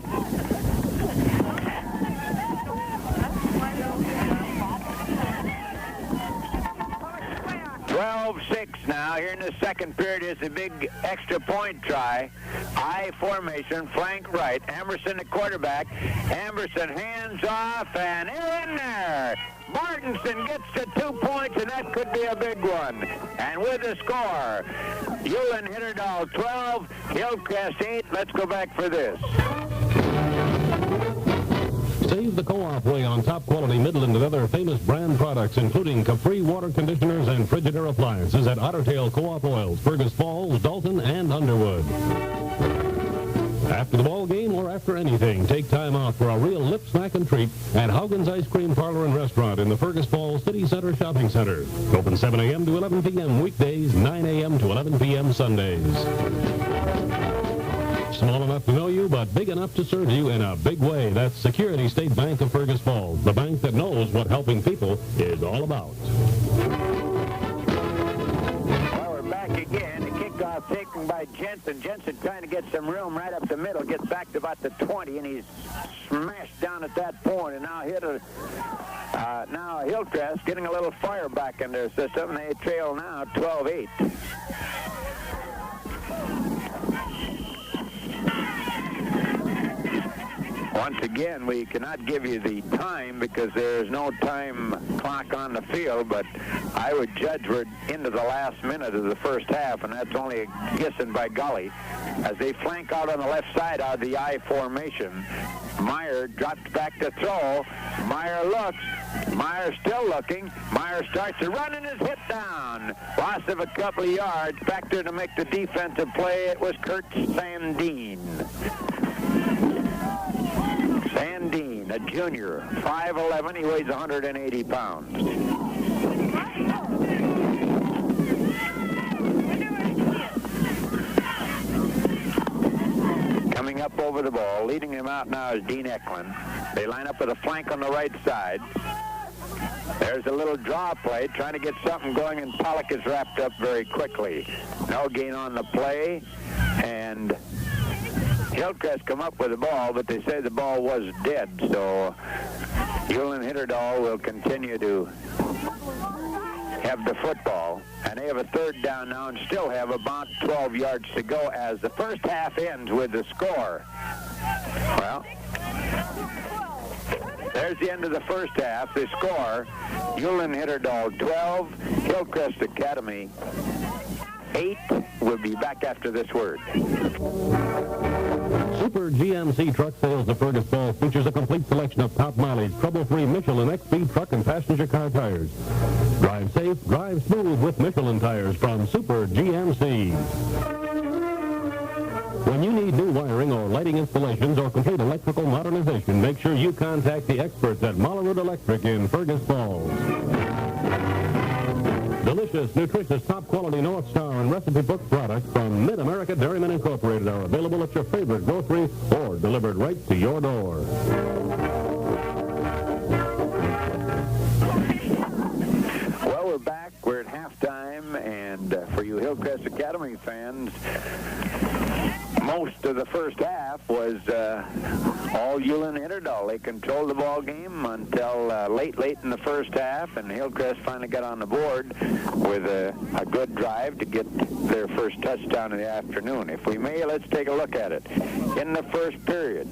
12-6 now. Here in the second period is a big extra point try. I formation, flank right. Amberson the quarterback. Amberson hands off, and in there. Martinson gets to 2 points, and that could be a big one. And with the score, Ulen-Hitterdal 12, Hillcrest 8. Let's go back for this. Save the Co-op way on top-quality Midland and other famous brand products, including Capri water conditioners and Frigidaire appliances at Ottertail Co-op Oils, Fergus Falls, Dalton, and Underwood. After the ball game or after anything, take time out for a real lip smack and treat at Haugen's Ice Cream Parlor and Restaurant in the Fergus Falls City Center Shopping Center. Open 7 a.m. to 11 p.m. weekdays, 9 a.m. to 11 p.m. Sundays. Small enough to know you, but big enough to serve you in a big way. That's Security State Bank of Fergus Falls, the bank that knows what helping people is all about. Well, we're back again. The kickoff taken by Jensen. Jensen trying to get some room right up the middle. Gets back to about the 20, and he's smashed down at that point. And now now Hillcrest getting a little fire back in their system, and they trail now 12-8. Once again, we cannot give you the time because there is no time clock on the field, but I would judge we're into the last minute of the first half, and that's only a guessing by golly. As they flank out on the left side out of the I formation, Meyer drops back to throw. Meyer looks. Meyer still looking. Meyer starts to run and is hit down. Loss of a couple of yards. Back there to make the defensive play, it was Kurt Sandine. Sandine, a junior, 5'11", he weighs 180 pounds. Coming up over the ball, leading him out now is Dean Eklund. They line up with a flank on the right side. There's a little draw play, trying to get something going, and Pollock is wrapped up very quickly. No gain on the play, and Hillcrest come up with the ball, but they say the ball was dead, so Ulen-Hitterdal will continue to have the football, and they have a third down now and still have about 12 yards to go as the first half ends with the score. Well, there's the end of the first half. The score, Ulen-Hitterdal 12, Hillcrest Academy 8. We'll be back after this word. Super GMC Truck Sales of Fergus Falls features a complete selection of top mileage, trouble-free Michelin XP truck and passenger car tires. Drive safe, drive smooth with Michelin tires from Super GMC. When you need new wiring or lighting installations or complete electrical modernization, make sure you contact the experts at Mollerud Electric in Fergus Falls. Delicious, nutritious, top-quality North Star and recipe book products from Mid-America Dairymen Incorporated are available at your favorite grocery or delivered right to your door. Well, we're back. We're at halftime, and for you Hillcrest Academy fans, most of the first half was all Ulen-Hitterdal. They controlled the ball game until late in the first half, and Hillcrest finally got on the board with a good drive to get their first touchdown in the afternoon. If we may, let's take a look at it. In the first period,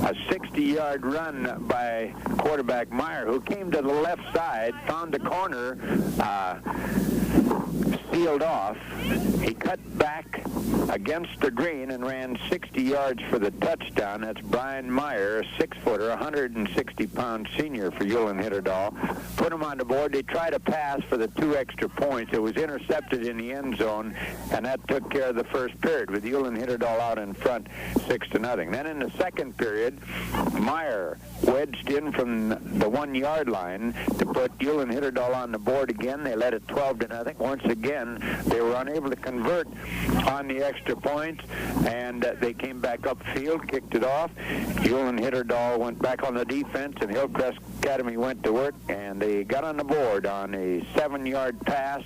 a 60-yard run by quarterback Meyer, who came to the left side, found the corner sealed off. He cut back against the green and ran 60 yards for the touchdown. That's Brian Meyer, a 6-footer, 160-pound senior for Ulen-Hitterdal. Put him on the board. They tried to pass for the 2 extra points. It was intercepted in the end zone, and that took care of the first period with Ulen-Hitterdal out in front 6-0. Then in the second period, Meyer wedged in from the 1-yard line to put Ulen-Hitterdal on the board again. They led it 12-0. Once again, they were unable to convert on the extra points, and they came back upfield, kicked it off. Ulen-Hitterdal went back on the defense, and Hillcrest Academy went to work, and they got on the board on a 7-yard pass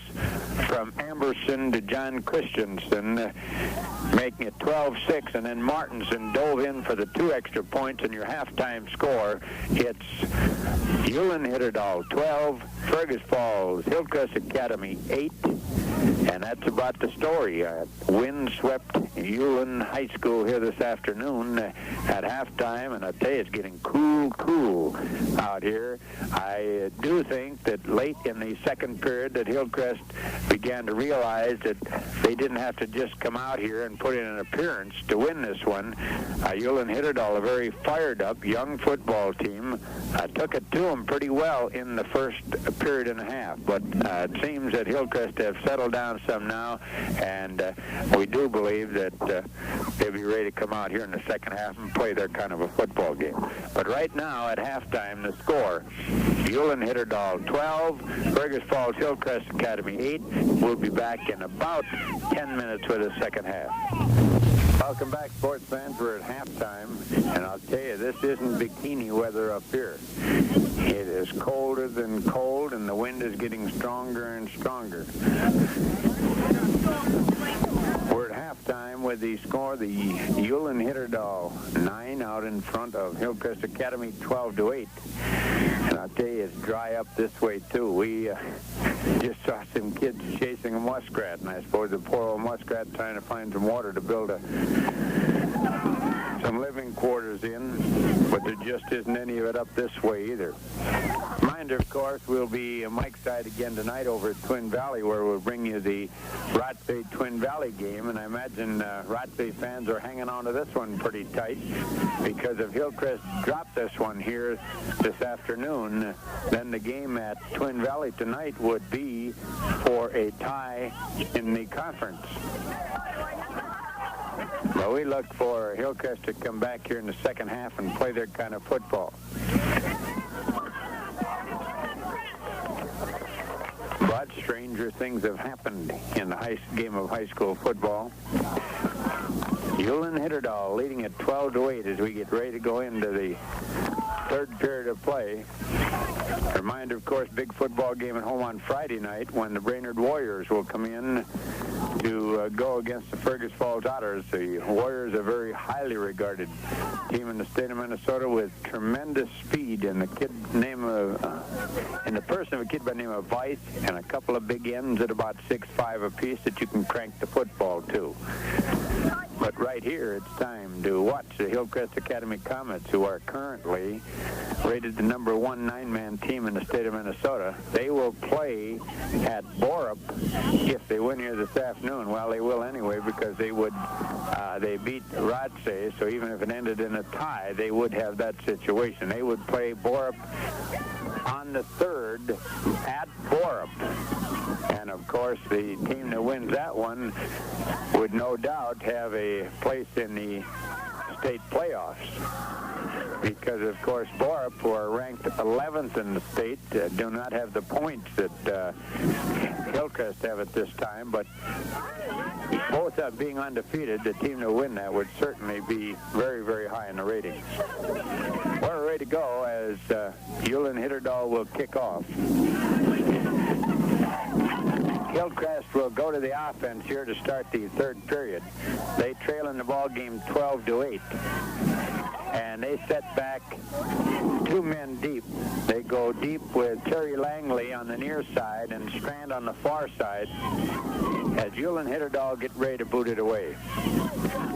from Amberson to John Christensen, making it 12-6, and then Martinson dove in for the 2 extra points, and your halftime score, it's Ulen-Hitterdal 12, Fergus Falls Hillcrest Academy 8, and that's about the story. Wind-swept Ulen High School here this afternoon at halftime, and I tell you, it's getting cool out here. I do think that late in the second period that Hillcrest began to realize that they didn't have to just come out here and put in an appearance to win this one. Ulen-Hitterdal, a very fired-up young football team, took it to them pretty well in the first period and a half, but it seems that Hillcrest have settled down some now, and we do believe that they'll be ready to come out here in the second half and play their kind of a football game. But right now at halftime, the score, Ulen-Hitterdal 12, Fergus Falls Hillcrest Academy 8. We'll be back in about 10 minutes with the second half. Welcome back, sports fans. We're at halftime, and I'll tell you, this isn't bikini weather up here. It is colder than cold, and the wind is getting stronger and stronger. We're at halftime with the score, the Ulen-Hitterdal 9 out in front of Hillcrest Academy 12-8. And I'll tell you, it's dry up this way, too. We just saw some kids chasing a muskrat, and I suppose the poor old muskrat trying to find some water to build some living quarters in, but there just isn't any of it up this way either. Reminder, of course, we'll be Mike's side again tonight over at Twin Valley, where we'll bring you the Rothsay Twin Valley game, and I imagine Rothsay fans are hanging on to this one pretty tight, because if Hillcrest dropped this one here this afternoon, then the game at Twin Valley tonight would be for a tie in the conference. Well, we look for Hillcrest to come back here in the second half and play their kind of football. But stranger things have happened in the game of high school football. Ulen-Hitterdal leading at 12-8 as we get ready to go into the third period of play. Reminder, of course, big football game at home on Friday night when the Brainerd Warriors will come in to go against the Fergus Falls Otters. The Warriors are a very highly regarded team in the state of Minnesota with tremendous speed, and in the person of a kid by the name of Weiss and a couple of big ends at about 6'5" apiece that you can crank the football to. But right here, it's time to watch the Hillcrest Academy Comets, who are currently rated the number 1 9-man team in the state of Minnesota. They will play at Borup if they win here this afternoon. Well, they will anyway, because they beat Rothsay, so even if it ended in a tie, they would have that situation. They would play Borup on the 3rd at Borup. And, of course, the team that wins that one would no doubt have a place in the state playoffs. Because, of course, Borup, who are ranked 11th in the state, do not have the points that Hillcrest have at this time. But both being undefeated, the team to win that would certainly be very, very high in the ratings. We're ready to go as Ulen-Hitterdal will kick off. Hillcrest will go to the offense here to start the third period. They trail in the ball game 12-8. And they set back 2 men deep. They go deep with Terry Langley on the near side and Strand on the far side as Ulen-Hitterdal get ready to boot it away.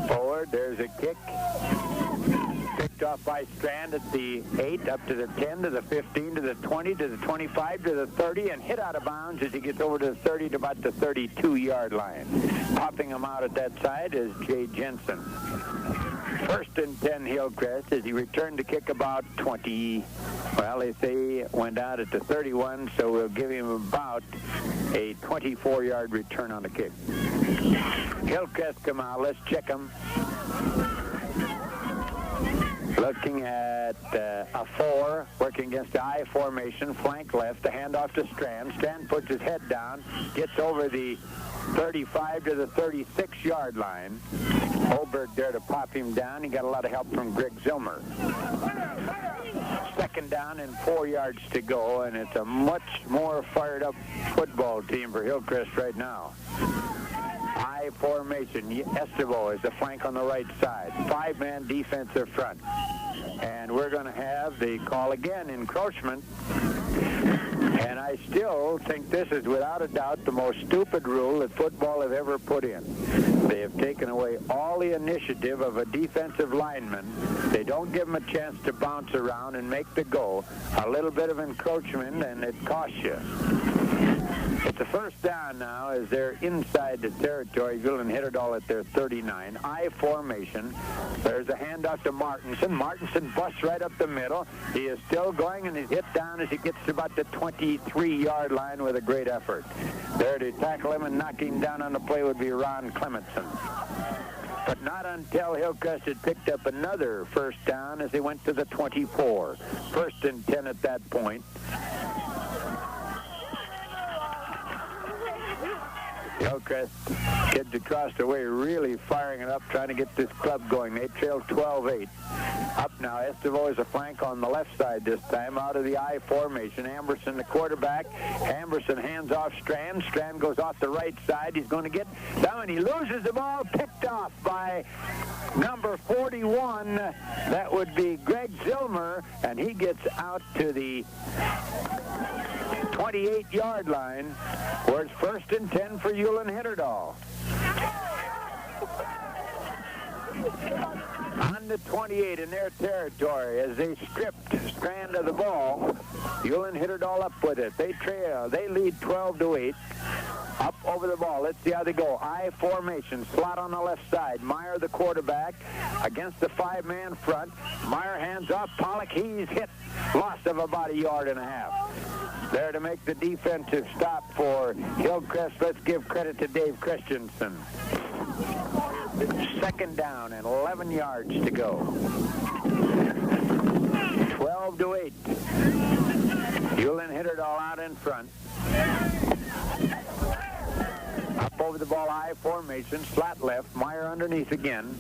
Forward, there's a kick. Picked off by Strand at the 8, up to the 10, to the 15, to the 20, to the 25, to the 30, and hit out of bounds as he gets over to the 30 to about the 32-yard line. Popping him out at that side is Jay Jensen. 1st and 10 Hillcrest as he returned to kick about 20. Well, they say he went out at the 31, so we'll give him about a 24-yard return on the kick. Hillcrest come out. Let's check them. Looking at a 4, working against the I formation, flank left, the handoff to Strand. Strand puts his head down, gets over the 35 to the 36-yard line. Holberg there to pop him down. He got a lot of help from Greg Zilmer. 2nd down and 4 yards to go, and it's a much more fired-up football team for Hillcrest right now. I formation. Estevo is the flank on the right side. 5-man defensive front. And we're going to have the call again, encroachment. And I still think this is, without a doubt, the most stupid rule that football have ever put in. They have taken away all the initiative of a defensive lineman. They don't give him a chance to bounce around and make the go. A little bit of encroachment, and it costs you. It's a 1st down now as they're inside the territory. Ulen-Hitterdal at their 39. I formation. There's a handoff to Martinson. Martinson busts right up the middle. He is still going, and he's hit down as he gets to about the 23-yard line with a great effort. There to tackle him and knock him down on the play would be Ron Clementson. But not until Hillcrest had picked up another 1st down as they went to the 24. 1st and 10 at that point. Hillcrest kids across the way really firing it up, trying to get this club going. They trail 12-8. Up now, Estevo is a flank on the left side this time, out of the I formation. Amberson, the quarterback. Amberson hands off Strand. Strand goes off the right side. He's going to get down, and he loses the ball, picked off by number 41. That would be Greg Zilmer, and he gets out to the 28-yard line, where it's 1st and 10 for Ulen-Hitterdal. On the 28 in their territory as they stripped Strand of the ball. Ulen-Hitterdal up with it. They trail. They lead 12-8. Up over the ball. Let's see how they go. I formation. Slot on the left side. Meyer, the quarterback, against the 5-man front. Meyer hands off. Pollock, he's hit. Loss of about 1.5 yards. There to make the defensive stop for Hillcrest. Let's give credit to Dave Christensen. 2nd down and 11 yards to go. 12-8. Ulen-Hitterdal out in front. Up over the ball, I formation, slot left, Meyer underneath again.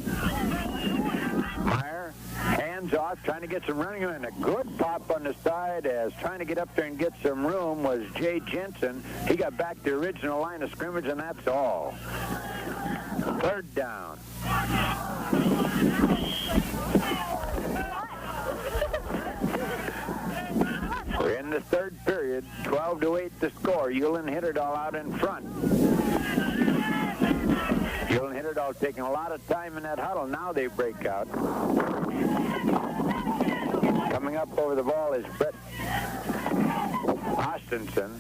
Meyer, hands off, trying to get some running, and a good pop on the side as trying to get up there and get some room was Jay Jensen. He got back to the original line of scrimmage, and that's all. 3rd down. We're in the 3rd period, 12-8 the score. Ulen-Hitterdal out in front. Ulen-Hitterdal taking a lot of time in that huddle. Now they break out. Coming up over the ball is Brett Austinson.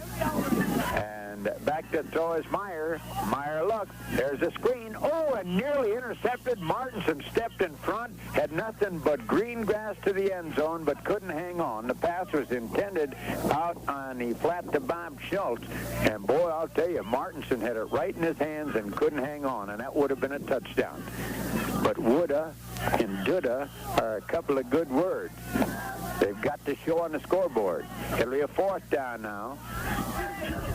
And back to throw is Meyer. Meyer, look, there's a screen. Oh, and nearly intercepted. Martinson stepped in front, had nothing but green grass to the end zone, but couldn't hang on. The pass was intended out on the flat to Bob Schultz. And boy, I'll tell you, Martinson had it right in his hands and couldn't hang on, and that would have been a touchdown. but woulda and doulda are a couple of good words. They've got to show on the scoreboard. It'll be a 4th down now.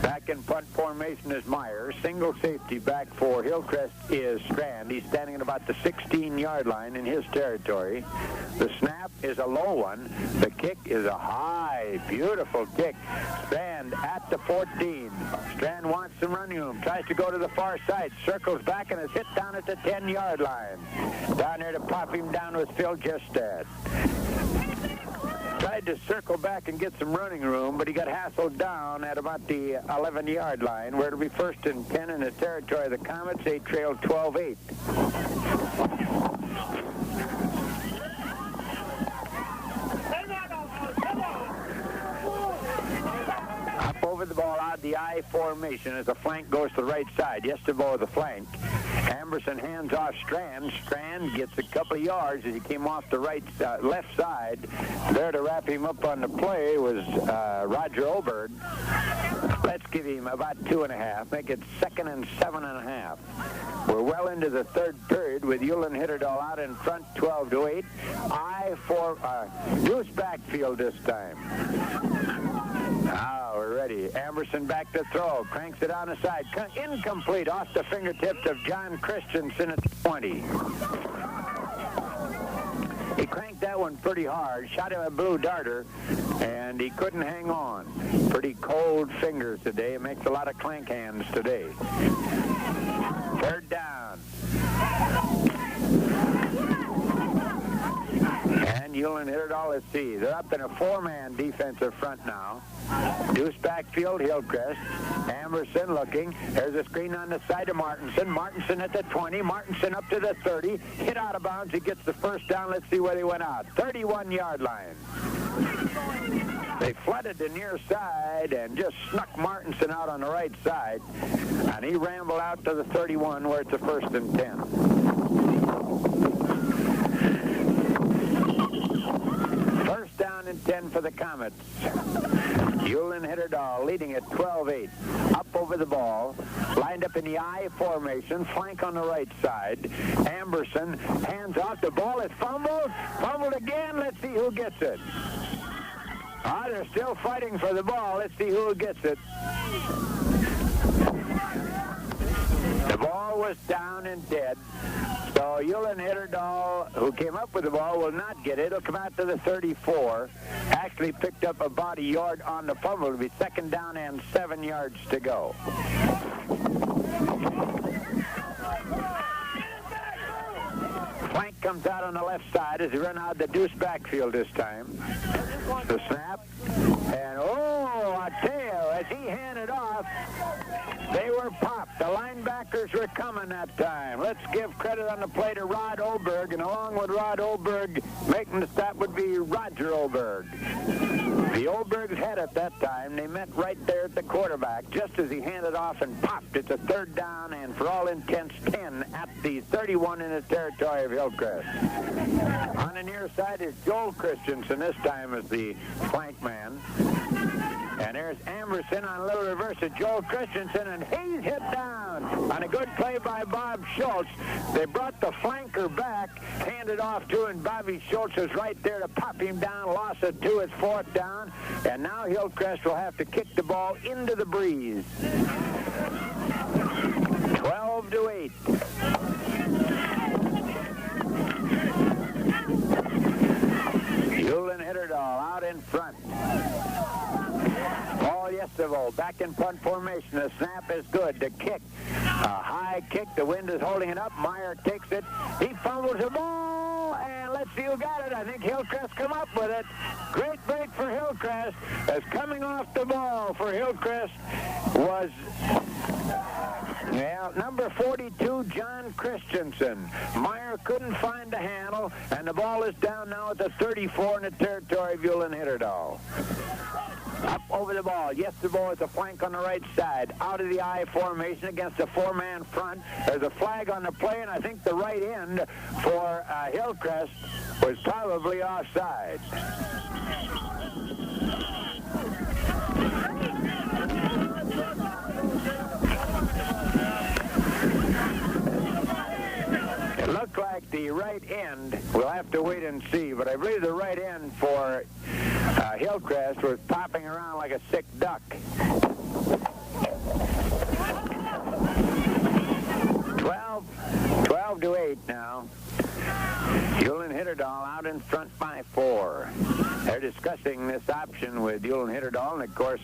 Back in punt formation is Meyer. Single safety back for Hillcrest is Strand. He's standing at about the 16-yard line in his territory. The snap is a low one. The kick is a high, beautiful kick. Strand at the 14. Strand wants some running room. Tries to go to the far side. Circles back and is hit down at the 10-yard line. Down there to pop him down with Phil Gestad. Tried to circle back and get some running room, but he got hassled down at about the 11-yard line, where it'll be 1st and 10 in the territory of the Comets. They trail 12-8. Up over the ball out the I formation as the flank goes to the right side. Yes, the ball with the flank. Amberson hands off Strand. Strand gets a couple of yards as he came off the left side. There to wrap him up on the play was Roger Oberg. Let's give him about 2.5. Make it 2nd and 7.5. We're well into the 3rd period with Ulen-Hitterdal out in front, 12-8. I for Deuce backfield this time. Now we're ready. Amberson back to throw. Cranks it on the side. Incomplete off the fingertips of John Christensen at the 20. He cranked that one pretty hard. Shot him a blue darter, and he couldn't hang on. Pretty cold fingers today. It makes a lot of clank hands today. 3rd down. And Ulen-Hitterdal, let's see. They're up in a 4-man defensive front now. Deuce backfield, Hillcrest. Amberson looking. There's a screen on the side of Martinson. Martinson at the 20. Martinson up to the 30. Hit out of bounds. He gets the 1st down. Let's see where they went out. 31-yard line. They flooded the near side and just snuck Martinson out on the right side. And he rambled out to the 31 where it's a 1st and 10. First down and 10 for the Comets. Ulen-Hitterdal leading at 12-8. Up over the ball. Lined up in the I formation. Flank on the right side. Amberson hands off. The ball is fumbled. Fumbled again. Let's see who gets it. They're still fighting for the ball. Let's see who gets it. The ball was down and dead. So Ulen-Hitterdal, who came up with the ball, will not get it. It'll come out to the 34. Actually picked up about a yard on the fumble. It'll be 2nd down and 7 yards to go. Flank comes out on the left side as he run out the Deuce backfield this time. The snap. And, I tell you, as he handed off, they were popped. The linebackers were coming that time. Let's give credit on the play to Rod Oberg, and along with Rod Oberg, making the stop would be Roger Oberg. The Obergs had it that time. They met right there at the quarterback, just as he handed off and popped. It's a 3rd down, and for all intents, 10 at the 31 in the territory of Hillcrest. On the near side is Joel Christensen, this time as the flank man. And there's Amberson on a little reverse of Joel Christensen, and he's hit down on a good play by Bob Schultz. They brought the flanker back, handed off to him. Bobby Schultz was right there to pop him down. Loss of 2, it's 4th down. And now Hillcrest will have to kick the ball into the breeze. 12-8. Ulen-Hitterdal out in front. Paul Yesterville back in punt formation. The snap is good. The kick, a high kick. The wind is holding it up. Meyer takes it. He fumbles the ball, and let's see who got it. I think Hillcrest come up with it. Great break for Hillcrest, as coming off the ball for Hillcrest was number 42, John Christensen. Meyer couldn't find the handle, and the ball is down now at the 34 in the territory of Ulen-Hitterdal. Up over the ball. Yes, the ball is a flank on the right side. Out of the I formation against a 4-man front. There's a flag on the play, and I think the right end for Hillcrest was probably offside. It looked like the right end, we'll have to wait and see, but I believe the right end for Hillcrest was popping around like a sick duck. 12 to 8 now. Ulen-Hitterdal out in front by 4. They're discussing this option with Ulen-Hitterdal, and of course,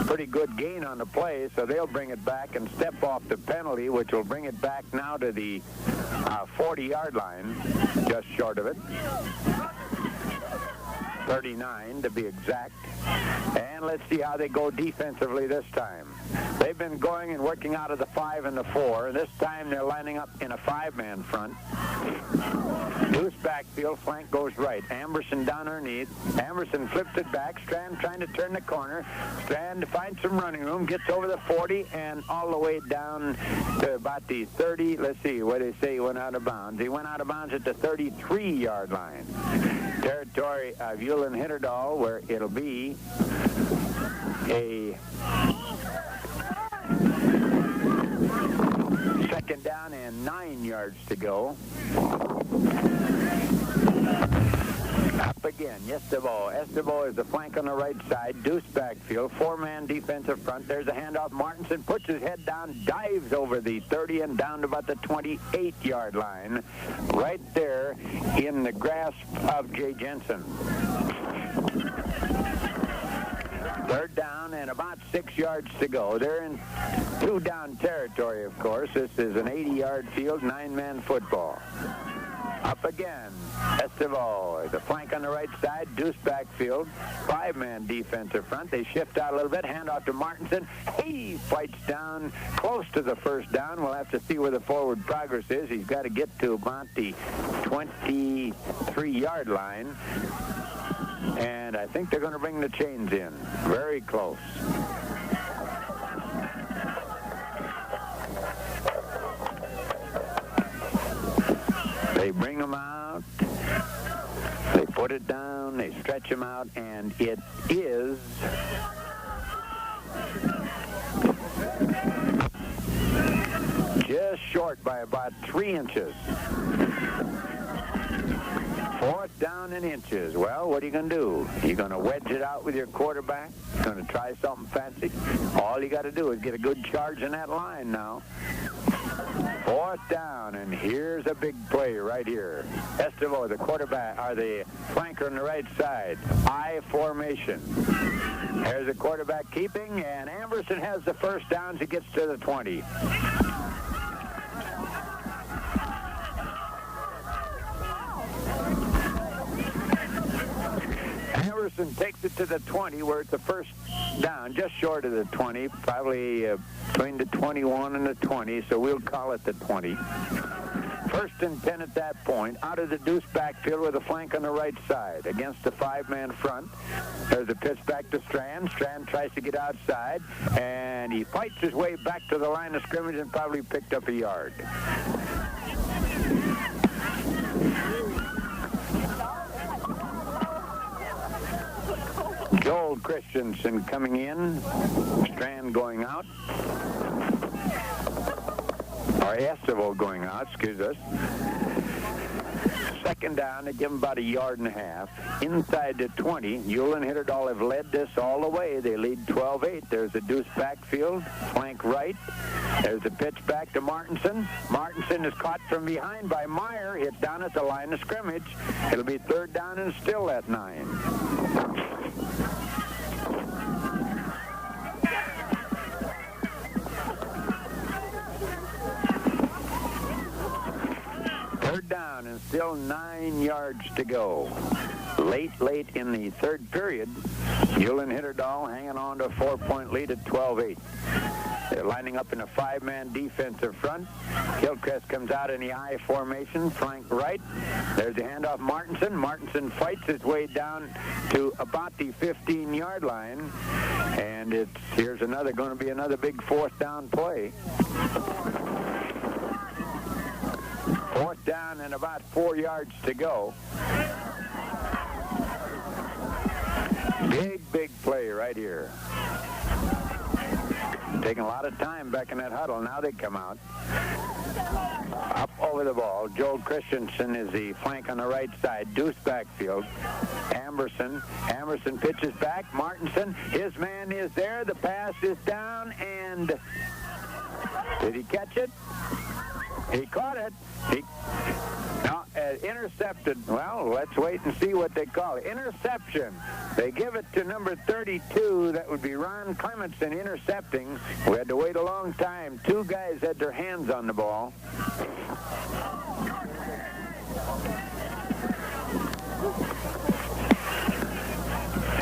pretty good gain on the play, so they'll bring it back and step off the penalty, which will bring it back now to the 40-yard line, just short of it. 39 to be exact. And let's see how they go defensively this time. They've been going and working out of the 5 and the 4, and this time they're lining up in a 5-man front. Deuce backfield, flank goes right. Amberson down underneath. Amberson flips it back. Strand trying to turn the corner. Strand to find some running room. Gets over the 40 and all the way down to about the 30. Let's see what they say he went out of bounds. He went out of bounds at the 33-yard line. Territory of Ulen-Hitterdal, where it'll be a second down and 9 yards to go. Up again, Estebo is the flank on the right side. Deuce backfield, 4-man defensive front. There's a handoff. Martinson puts his head down, dives over the 30 and down to about the 28-yard line. Right there in the grasp of Jay Jensen. Third down and about 6 yards to go. They're in 2-down territory, of course. This is an 80-yard field, 9-man football. Up again, Estebo, the flank on the right side, Deuce backfield, 5-man defensive front. They shift out a little bit, handoff to Martinson. He fights down close to the first down. We'll have to see where the forward progress is. He's got to get to about the 23-yard line. And I think they're going to bring the chains in. Very close. They bring them out. They put it down. They stretch them out. And it is just short by about 3 inches. 4th down in inches. Well, what are you going to do? You're going to wedge it out with your quarterback? You're going to try something fancy? All you got to do is get a good charge in that line now. 4th down, and here's a big play right here. Estebo, the quarterback, or the flanker on the right side. I formation. There's a quarterback keeping, and Amberson has the first down as he gets to the 20. Amberson takes it to the 20, where it's the first down, just short of the 20, probably between the 21 and the 20, so we'll call it the 20. 1st and 10 at that point, out of the Deuce backfield with a flank on the right side against the 5-man front. There's a pitch back to Strand. Strand tries to get outside, and he fights his way back to the line of scrimmage and probably picked up a yard. Joel Christensen coming in. Strand going out. Or Estebo going out, excuse us. 2nd down, they give him about 1.5 yards. Inside the 20, Ulen-Hitterdal have led this all the way. They lead 12-8. There's a Deuce backfield, flank right. There's a pitch back to Martinson. Martinson is caught from behind by Meyer, hit down at the line of scrimmage. It'll be 3rd down and still at 9. Third down and still 9 yards to go. Late in the 3rd period, Ulen-Hitterdal hanging on to a 4-point lead at 12-8. They're lining up in a 5-man defensive front. Hillcrest comes out in the I formation, flank right. There's the handoff Martinson. Martinson fights his way down to about the 15-yard line. And here's going to be another big 4th down play. 4th down and about 4 yards to go. Big play right here. Taking a lot of time back in that huddle. Now they come out. Up over the ball. Joel Christensen is the flank on the right side. Deuce backfield. Amerson pitches back. Martinson, his man is there. The pass is down, and did he catch it? He caught it. Now, intercepted. Well, let's wait and see what they call it. Interception. They give it to number 32. That would be Ron Clementson intercepting. We had to wait a long time. Two guys had their hands on the ball.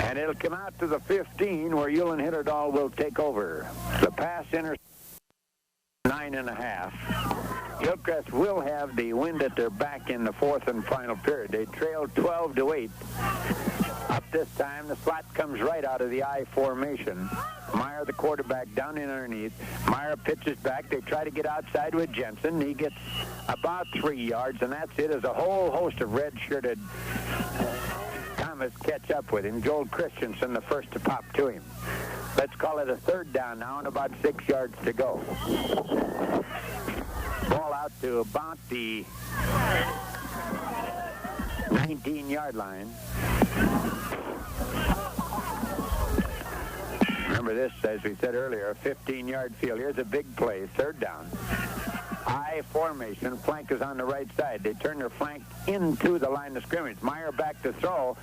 And it'll come out to the 15 where Ulen-Hitterdal will take over. The pass interception 9.5. Hillcrest will have the wind at their back in the fourth and final period. They trailed 12-8. Up this time, the slot comes right out of the I formation. Meyer, the quarterback, down in underneath. Meyer pitches back. They try to get outside with Jensen. He gets about 3 yards, and that's it, as a whole host of red-shirted Comets catch up with him. Joel Christensen, the first to pop to him. Let's call it a third down now and about 6 yards to go. Ball out to about the 19-yard line. Remember this, as we said earlier, a 15-yard field. Here's a big play, third down. I formation, flank is on the right side. They turn their flank into the line of scrimmage. Meyer back to throw.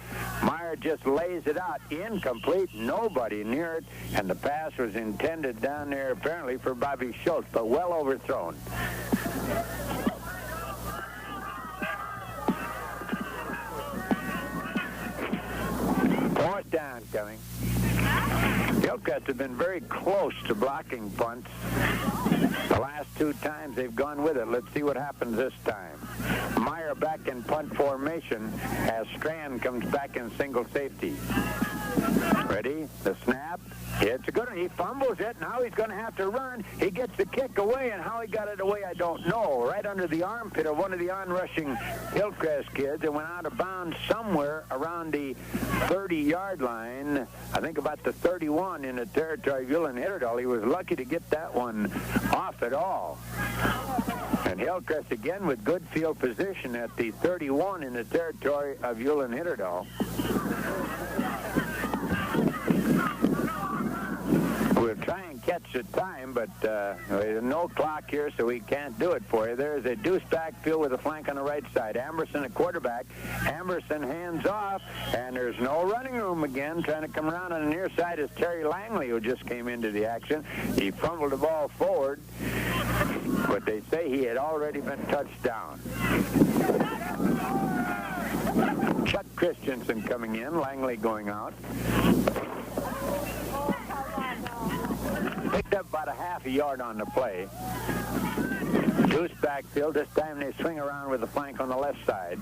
Meyer just lays it out. Incomplete, nobody near it, and the pass was intended down there apparently for Bobby Schultz, but well overthrown. Fourth down coming. Hillcrest have been very close to blocking punts. The last two times they've gone with it. Let's see what happens this time. Meyer back in punt formation as Strand comes back in single safety. Ready? The snap. It's a good one. He fumbles it. Now he's going to have to run. He gets the kick away, and how he got it away, I don't know. Right under the armpit of one of the onrushing Hillcrest kids. It went out of bounds somewhere around the 30-yard line. I think about the 31 in the territory of Ulen-Hitterdal. He was lucky to get that one off at all. And Hillcrest again with good field position at the 31 in the territory of Ulen-Hitterdal. We'll try and catch the time, but there's no clock here, so we can't do it for you. There's a deuce backfield with a flank on the right side. Amerson, a quarterback. Amerson hands off, and there's no running room again. Trying to come around on the near side is Terry Langley, who just came into the action. He fumbled the ball forward, but they say he had already been touched down. Chuck Christensen coming in, Langley going out. Picked up about a half a yard on the play. Deuce backfield. This time they swing around with the flank on the left side.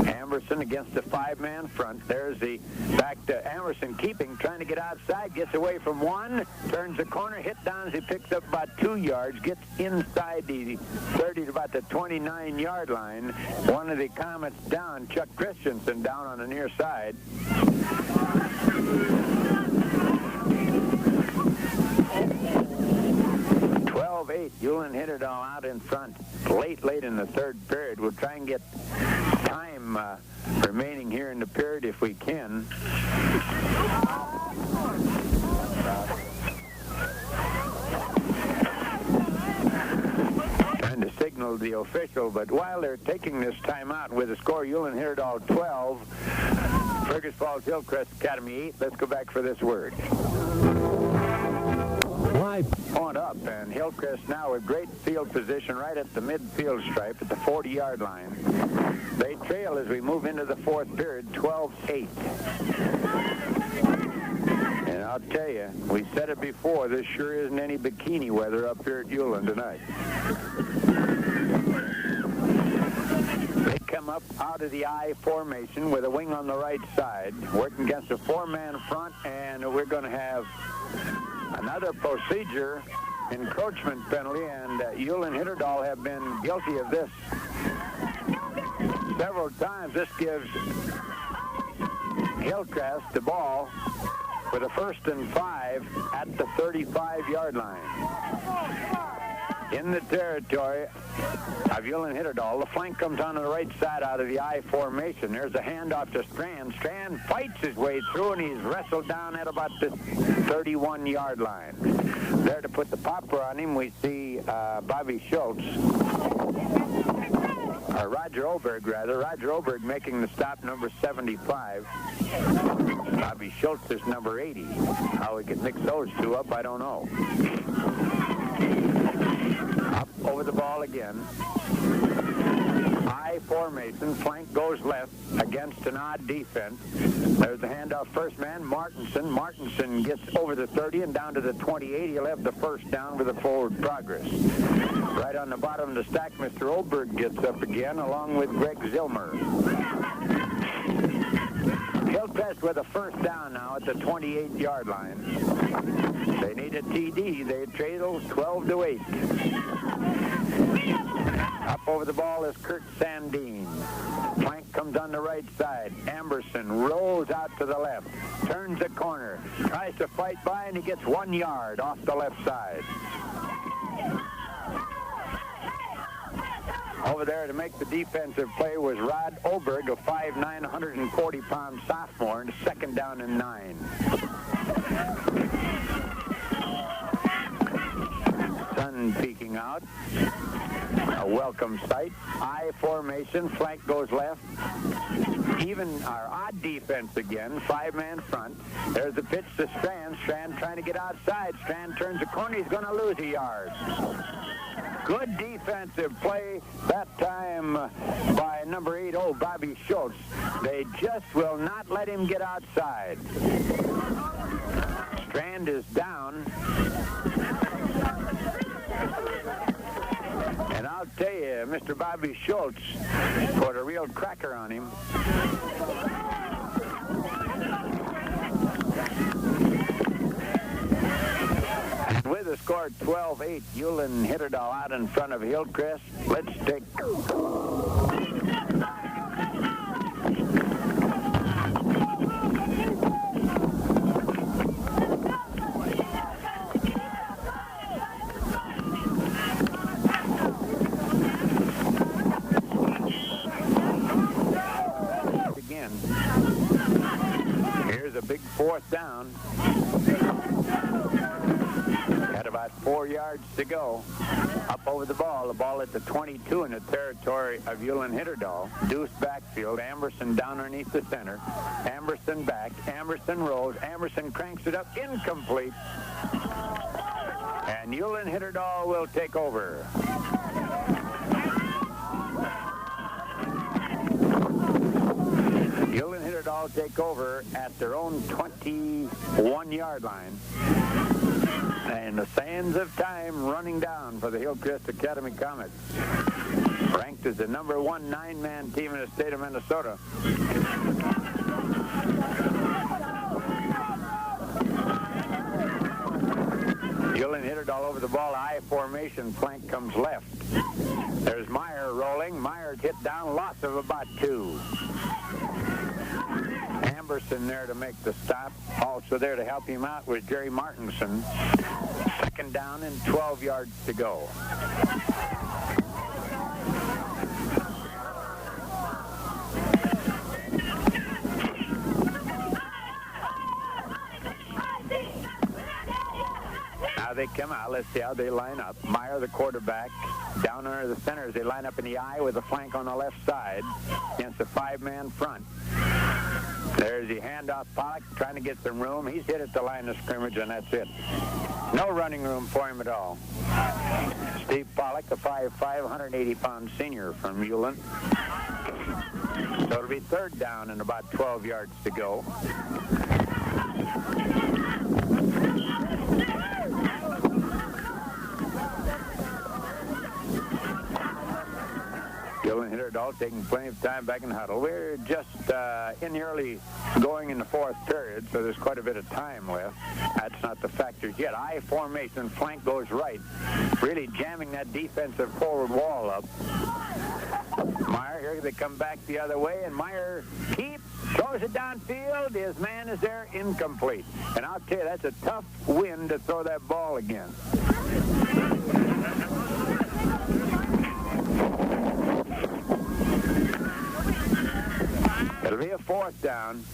Amerson against the five-man front. There's the back to Amerson keeping, trying to get outside. Gets away from one. Turns the corner. Hit down as he picks up about 2 yards. Gets inside the 30 to about the 29-yard line. One of the Comets down. Chuck Christensen down on the near side. 12-8, Ulen-Hitterdal out in front late in the third period. We'll try and get time remaining here in the period if we can. Trying to signal the official, but while they're taking this time out with the score Ulen-Hitterdal 12, Fergus Falls Hillcrest Academy 8, let's go back for this word. On up, and Hillcrest now with great field position right at the midfield stripe at the 40-yard line. They trail as we move into the fourth period, 12-8. And I'll tell you, we said it before, this sure isn't any bikini weather up here at Ulen tonight. They come up out of the I formation with a wing on the right side, working against a four-man front, and we're going to have another procedure, encroachment penalty, and Ulen-Hitterdal have been guilty of this several times. This gives Hillcrest the ball with a 1st and 5 at the 35-yard line. in the territory of Ulen-Hitterdal. The flank comes on the right side out of the I formation. There's a handoff to Strand. Strand fights his way through, and he's wrestled down at about the 31-yard line. There to put the popper on him, we see Bobby Schultz. Roger Oberg, rather. Roger Oberg making the stop, number 75. Bobby Schultz is number 80. How we could mix those two up, I don't know. Up over the ball again. I formation. Flank goes left against an odd defense. There's the handoff. First man, Martinson. Martinson gets over the 30 and down to the 28. He'll have the first down with a forward progress. Right on the bottom of the stack, Mr. Oberg gets up again, along with Greg Zilmer. Hillcrest with a first down now at the 28-yard line. They need a TD. They trail 12-8. Up over the ball is Kurt Sandine. Flank comes on the right side. Amberson rolls out to the left. Turns the corner. Tries to fight by, and he gets 1 yard off the left side. Over there to make the defensive play was Rod Oberg, a 5'9", 140-pound sophomore, and second down and 9. Sun peeking out. A welcome sight. I formation. Flank goes left. Even our odd defense again. 5-man front. There's the pitch to Strand. Strand trying to get outside. Strand turns the corner. He's going to lose a yard. Good defensive play that time by number 80, Bobby Schultz. They just will not let him get outside. Strand is down. And I'll tell you, Mr. Bobby Schultz put a real cracker on him. With a score 12-8, Ulen-Hitterdal out in front of Hillcrest. Let's take... Again. Here's a big fourth down. About 4 yards to go. Up over the ball at the 22 in the territory of Ulen-Hitterdal. Deuce backfield. Amberson down underneath the center. Amberson back. Amberson rolls. Amberson cranks it up. Incomplete. And Ulen-Hitterdal will take over. Ulen-Hitterdal take over at their own 21-yard line. And the sands of time running down for the Hillcrest Academy Comets. Ranked as the number 1 9-man team in the state of Minnesota. Ulen-Hitterdal over the ball. I formation. Flank comes left. There's Meyer rolling. Meyer hit down. Loss of about 2. Amberson there to make the stop. Also there to help him out was Jerry Martinson. Second down and 12 yards to go. Now they come out. Let's see how they line up. Meyer, the quarterback, down under the center as they line up in the I with a flank on the left side against a 5-man front. There's the handoff. Pollock trying to get some room. He's hit at the line of scrimmage, and that's it. No running room for him at all. Steve Pollock, a 5'5", 180-pound senior from Ulen. So it'll be third down and about 12 yards to go. Ulen-Hitterdal taking plenty of time back in the huddle. We're just in the early going in the fourth period, so there's quite a bit of time left. That's not the factors yet. I formation, flank goes right, really jamming that defensive forward wall up. Meyer, here they come back the other way, and Meyer throws it downfield. His man is there, incomplete. And I'll tell you, that's a tough wind to throw that ball again. It'll be a 4th down.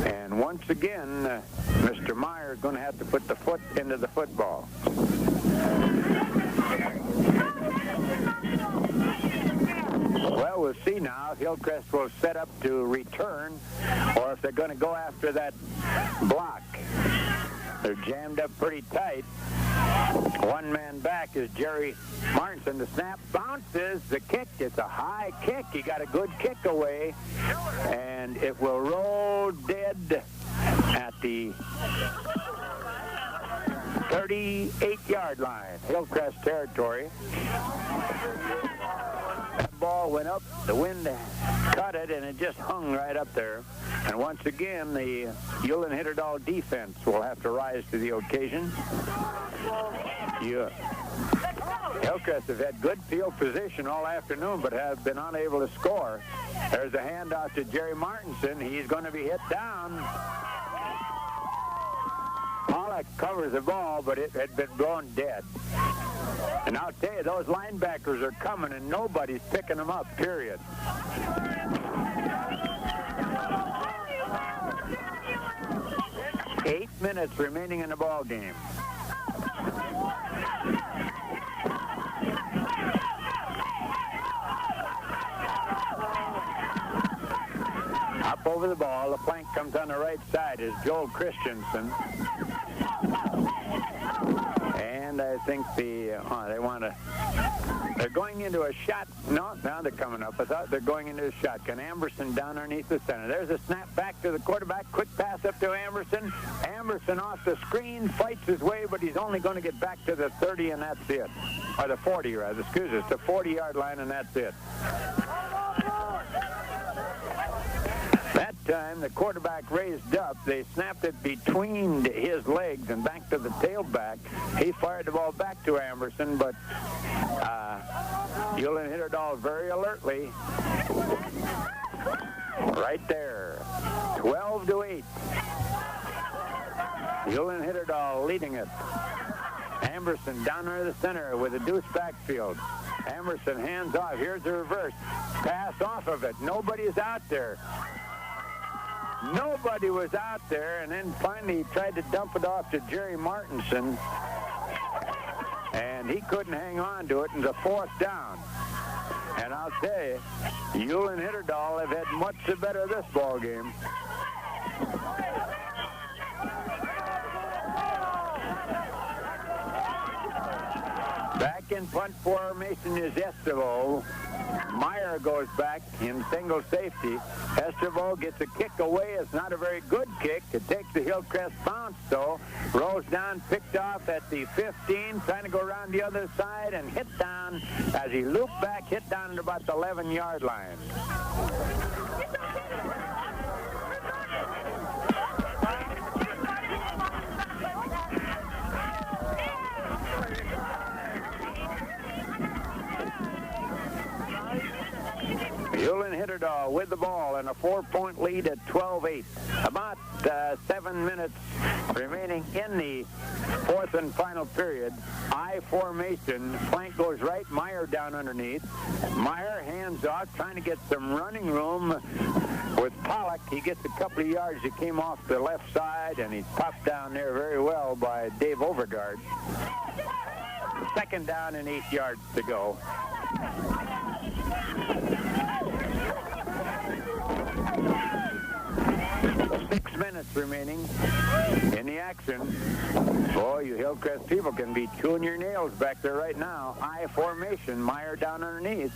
And once again, Mr. Meyer is going to have to put the foot into the football. Well, we'll see now if Hillcrest will set up to return or if they're going to go after that block. They're jammed up pretty tight. One man back is Jerry Martinson. The snap bounces. The kick, it's a high kick. He got a good kick away, and it will roll dead at the 38-yard line, Hillcrest territory. That ball went up, the wind cut it, and it just hung right up there. And once again, the Ulen-Hitterdal defense will have to rise to the occasion. Hillcrest have had good field position all afternoon, but have been unable to score. There's a handoff to Jerry Martinson. He's going to be hit down. Pollock covers the ball, but it had been blown dead. And I'll tell you, those linebackers are coming, and nobody's picking them up, period. Eight minutes remaining in the ball game. Up over the ball, the flank comes on the right side is Joel Christensen. And I think they're going into a shot. No, now they're coming up. I thought they're going into a shotgun. Amberson down underneath the center. There's a snap back to the quarterback. Quick pass up to Amberson. Amberson off the screen, fights his way, but he's only going to get back to the 30, and that's it. Or the 40, rather. Excuse us, the 40-yard line, and that's it. That time, the quarterback raised up. They snapped it between his legs and back to the tailback. He fired the ball back to Amberson, but Ulen-Hitterdal very alertly. Right there. 12-8. Ulen-Hitterdal leading it. Amberson down there in the center with a deuce backfield. Amberson hands off. Here's the reverse. Pass off of it. Nobody's out there. Nobody was out there, and then finally he tried to dump it off to Jerry Martinson, and he couldn't hang on to it, and it's a 4th down. And I'll tell you, Ulen-Hitterdal have had much the better of this ball game. Back in punt formation is Estevo. Meyer goes back in single safety. Estevo gets a kick away. It's not a very good kick. It takes the Hillcrest bounce, though. Rolls down, picked off at the 15, trying to go around the other side and hit down as he looped back, hit down at about the 11-yard line. Ulen-Hitterdal with the ball and a 4-point lead at 12-8. About 7 minutes remaining in the 4th and final period. I formation. Flank goes right. Meyer down underneath. Meyer hands off, trying to get some running room with Pollock. He gets a couple of yards. He came off the left side, and he's popped down there very well by Dave Overgaard. 2nd down and 8 yards to go. 6 minutes remaining in the action. Boy, you Hillcrest people can be chewing your nails back there right now. I formation. Meyer down underneath.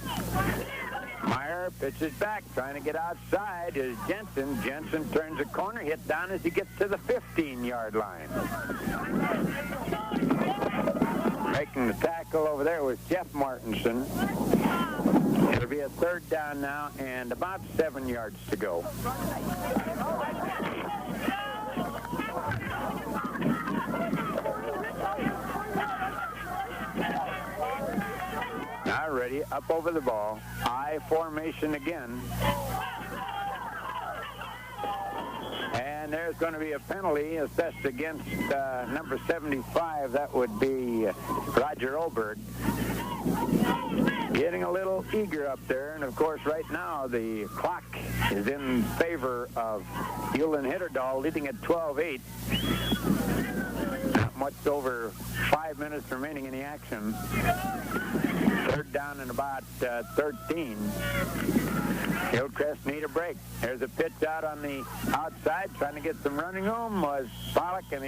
Meyer pitches back, trying to get outside is Jensen. Jensen turns a corner, hit down as he gets to the 15-yard line. Making the tackle over there was Jeff Martinson. It'll be a 3rd down now and about 7 yards to go. Now ready, up over the ball. I formation again. And And there's going to be a penalty assessed against number 75. That would be Roger Oberg. Getting a little eager up there. And, of course, right now the clock is in favor of Ulen-Hitterdal, leading at 12-8. Not much over 5 minutes remaining in the action. Third down and about 13. Hillcrest need a break. There's a pitch out on the outside, trying to get some running room. Was Pollock and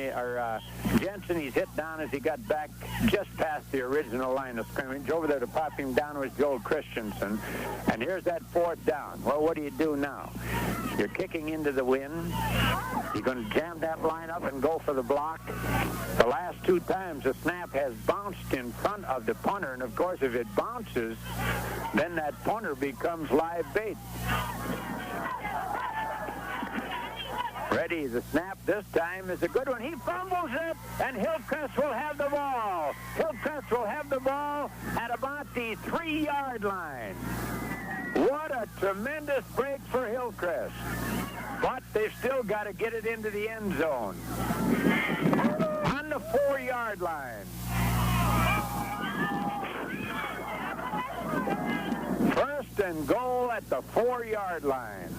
Jensen. He's hit down as he got back just past the original line of scrimmage. Over there to pop him down was Joel Christensen. And here's that fourth down. Well, what do you do now? You're kicking into the wind. You're going to jam that line up and go for the block. The last two times the snap has bounced in front of the punter, and of course if it bounces, then that punter becomes live bait. Ready, the snap this time is a good one. He fumbles it, and Hillcrest will have the ball. Hillcrest will have the ball at about the 3-yard line. What a tremendous break for Hillcrest. But they've still got to get it into the end zone. On the 4-yard line. First and goal at the 4-yard line.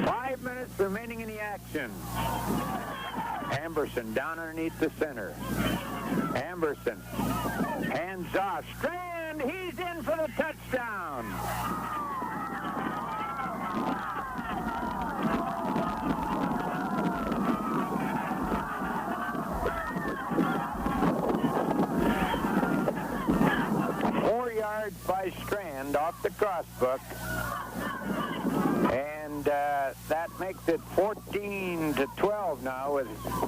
5 minutes remaining in the action. Amberson down underneath the center. Amberson hands off. Strand, he's in for the touchdown. By Strand off the crossbuck, and that makes it 14-12 now with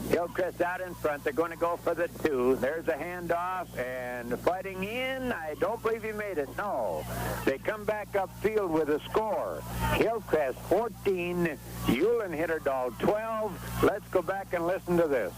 Hillcrest out in front. They're going to go for the 2. There's a handoff and fighting in. I don't believe he made it. No, they come back upfield with a score. Hillcrest 14, Ulen-Hitterdal 12. Let's go back and listen to this.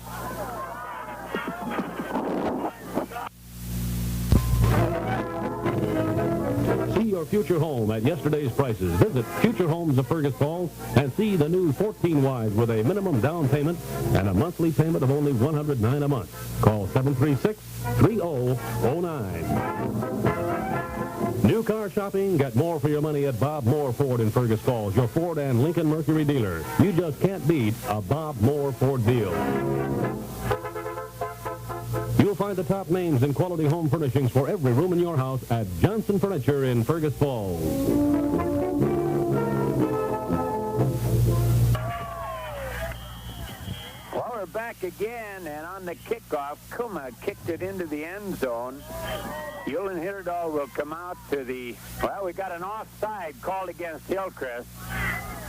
See your future home at yesterday's prices. Visit Future Homes of Fergus Falls and see the new 14 wides with a minimum down payment and a monthly payment of only $109 a month. Call 736-3009. New car shopping? Get more for your money at Bob Moore Ford in Fergus Falls, your Ford and Lincoln Mercury dealer. You just can't beat a Bob Moore Ford deal. You'll find the top names in quality home furnishings for every room in your house at Johnson Furniture in Fergus Falls. Well, we're back again, and on the kickoff, Kuma kicked it into the end zone. Ulen-Hitterdal will come out to the, well, we got an offside called against Hillcrest.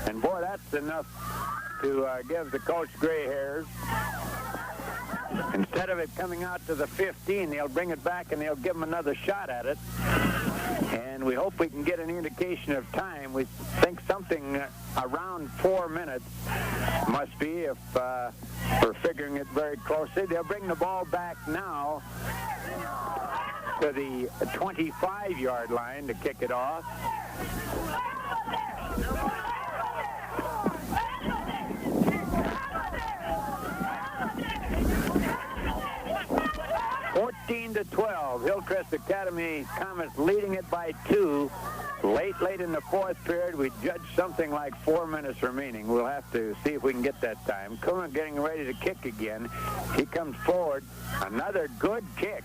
And boy, that's enough to give the coach gray hairs. Instead of it coming out to the 15, they'll bring it back and they'll give them another shot at it. And we hope we can get an indication of time. We think something around 4 minutes must be, if we're figuring it very closely. They'll bring the ball back now to the 25-yard line to kick it off. 14-12. Hillcrest Academy Comets leading it by 2. Late in the fourth period, we judged something like 4 minutes remaining. We'll have to see if we can get that time. Kuma getting ready to kick again. He comes forward. Another good kick.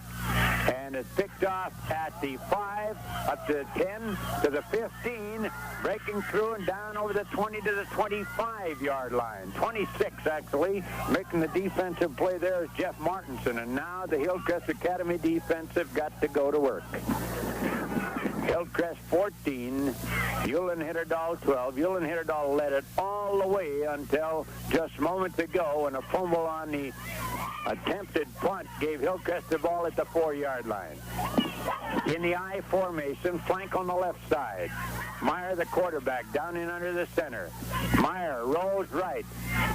And it's picked off at the 5, up to the 10, to the 15, breaking through and down over the 20 to the 25-yard line. 26, actually. Making the defensive play there is Jeff Martinson. And now the Hillcrest Academy defense have got to go to work. Hillcrest 14, Ulen-Hitterdal 12. Ulen-Hitterdal led it all the way until just moments ago, and a fumble on the attempted punt gave Hillcrest the ball at the 4-yard line. In the I formation, flank on the left side. Meyer, the quarterback, down in under the center. Meyer rolls right,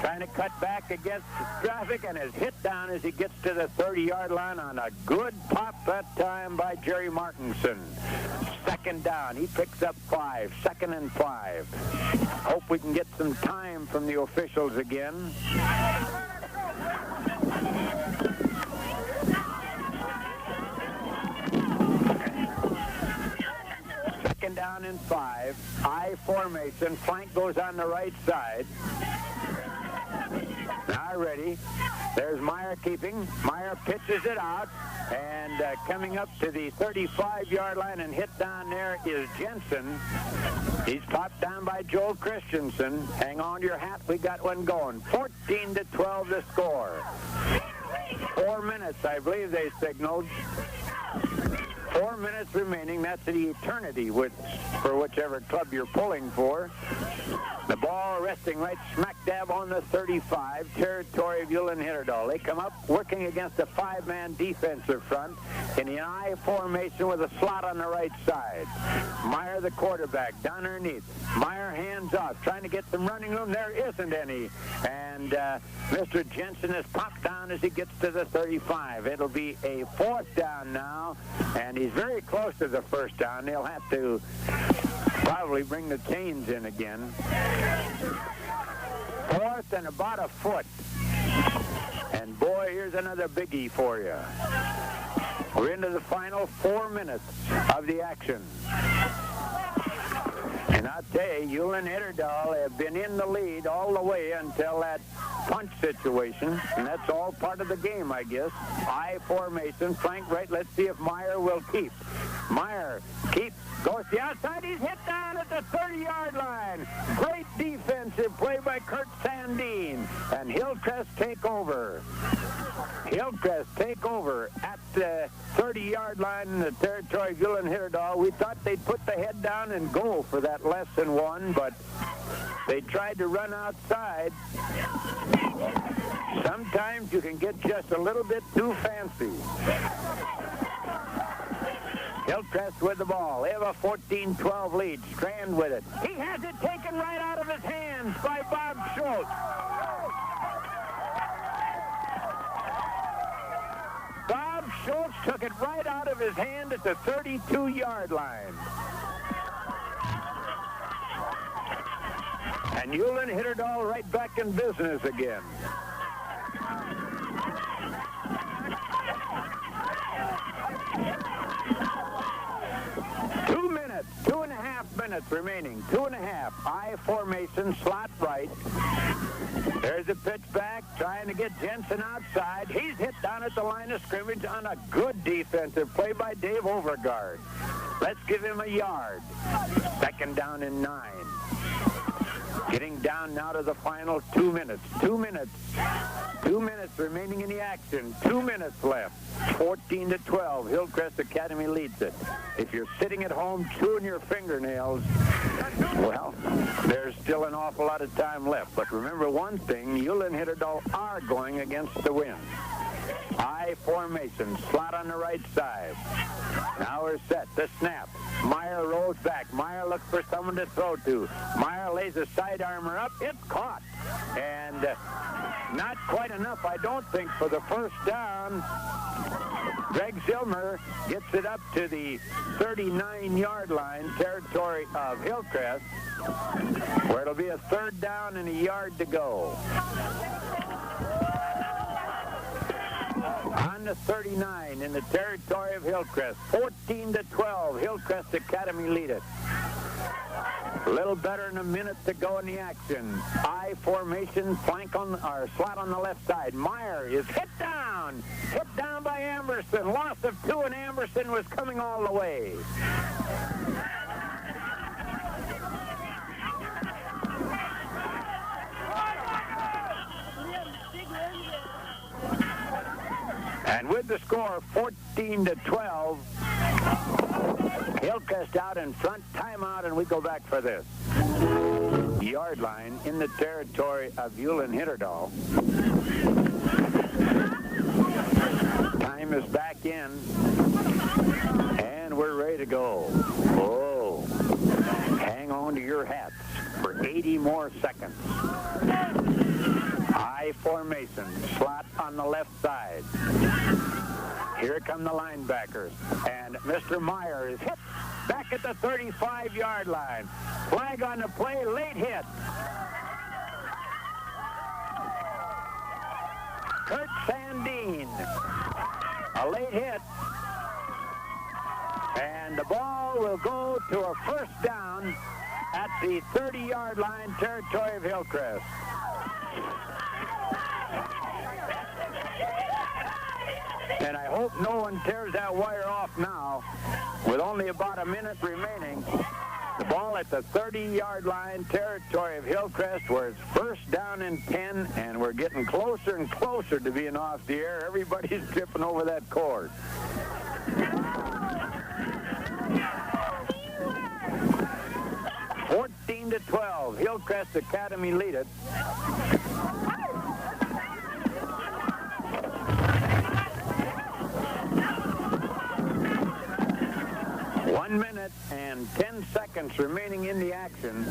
trying to cut back against the traffic, and is hit down as he gets to the 30-yard line on a good pop that time by Jerry Martinson. Second down. He picks up 5. 2nd and 5. Hope we can get some time from the officials again. Second down and 5. I formation. Flank goes on the right side. Now ready. There's Meyer keeping. Meyer pitches it out. And coming up to the 35-yard line and hit down there is Jensen. He's popped down by Joel Christensen. Hang on to your hat. We got one going. 14-12 the score. 4 minutes, I believe they signaled. 4 minutes remaining. That's the eternity for whichever club you're pulling for. The ball resting right smack dab on the 35, territory of Ulen-Hitterdal. They come up working against a 5-man defensive front in the I formation with a slot on the right side. Meyer, the quarterback, down underneath. Meyer hands off, trying to get some running room. There isn't any. And Mr. Jensen is popped down as he gets to the 35. It'll be a 4th down now, and he's very close to the 1st down. They'll have to probably bring the chains in again. 4th and about a foot. And boy, here's another biggie for you. We're into the final 4 minutes of the action. And I'll tell you, Ulen-Hitterdal have been in the lead all the way until that punch situation, and that's all part of the game, I guess. I formation, flank right. Let's see if Meyer will keep. Meyer goes to the outside. He's hit down at the 30-yard line. Great defensive play by Kurt Sandine, and Hillcrest take over. Hillcrest take over at the 30-yard line in the territory of Ulen-Hitterdal. We thought they'd put the head down and go for that less than one, but they tried to run outside. Sometimes you can get just a little bit too fancy. Hillcrest with the ball. They have a 14-12 lead. Strand with it. He has it taken right out of his hands by Bob Schultz. Bob Schultz took it right out of his hand at the 32-yard line. And Ulen-Hitterdal right back in business again. Two and a half minutes remaining. 2.5. I formation, slot right. There's a pitch back, trying to get Jensen outside. He's hit down at the line of scrimmage on a good defensive play by Dave Overgaard. Let's give him a yard. 2nd down and 9. Getting down now to the final 2 minutes. 2 minutes. 2 minutes remaining in the action. 2 minutes left. 14-12. Hillcrest Academy leads it. If you're sitting at home chewing your fingernails, well, there's still an awful lot of time left. But remember one thing, Ulen-Hitterdal are going against the wind. I formation, slot on the right side. Now we're set. The snap. Meyer rolls back. Meyer looks for someone to throw to. Meyer lays a side armor up. It's caught. And not quite enough, I don't think, for the 1st down. Greg Zilmer gets it up to the 39-yard line, territory of Hillcrest, where it'll be a 3rd down and a yard to go. On the 39 in the territory of Hillcrest. 14-12. Hillcrest Academy lead it. A little better than a minute to go in the action. I formation, flank on or slot on the left side. Meyer is hit down by Amberson. Loss of 2, and Amberson was coming all the way. And with the score 14-12, Hillcrest out in front, timeout, and we go back for this. Yard line in the territory of Ulen-Hitterdal. Time is back in, and we're ready to go. Oh, hang more seconds. I formation, slot on the left side. Here come the linebackers, and Mr. Meyer is hit back at the 35-yard line. Flag on the play, late hit. Kurt Sandine, a late hit. And the ball will go to a first down at the 30-yard line territory of Hillcrest. And I hope no one tears that wire off now. With only about a minute remaining, the ball at the 30-yard line territory of Hillcrest, where it's first down and 10, and we're getting closer and closer to being off the air. Everybody's tripping over that cord. to 12. Hillcrest Academy lead it. One minute and 10 seconds remaining in the action.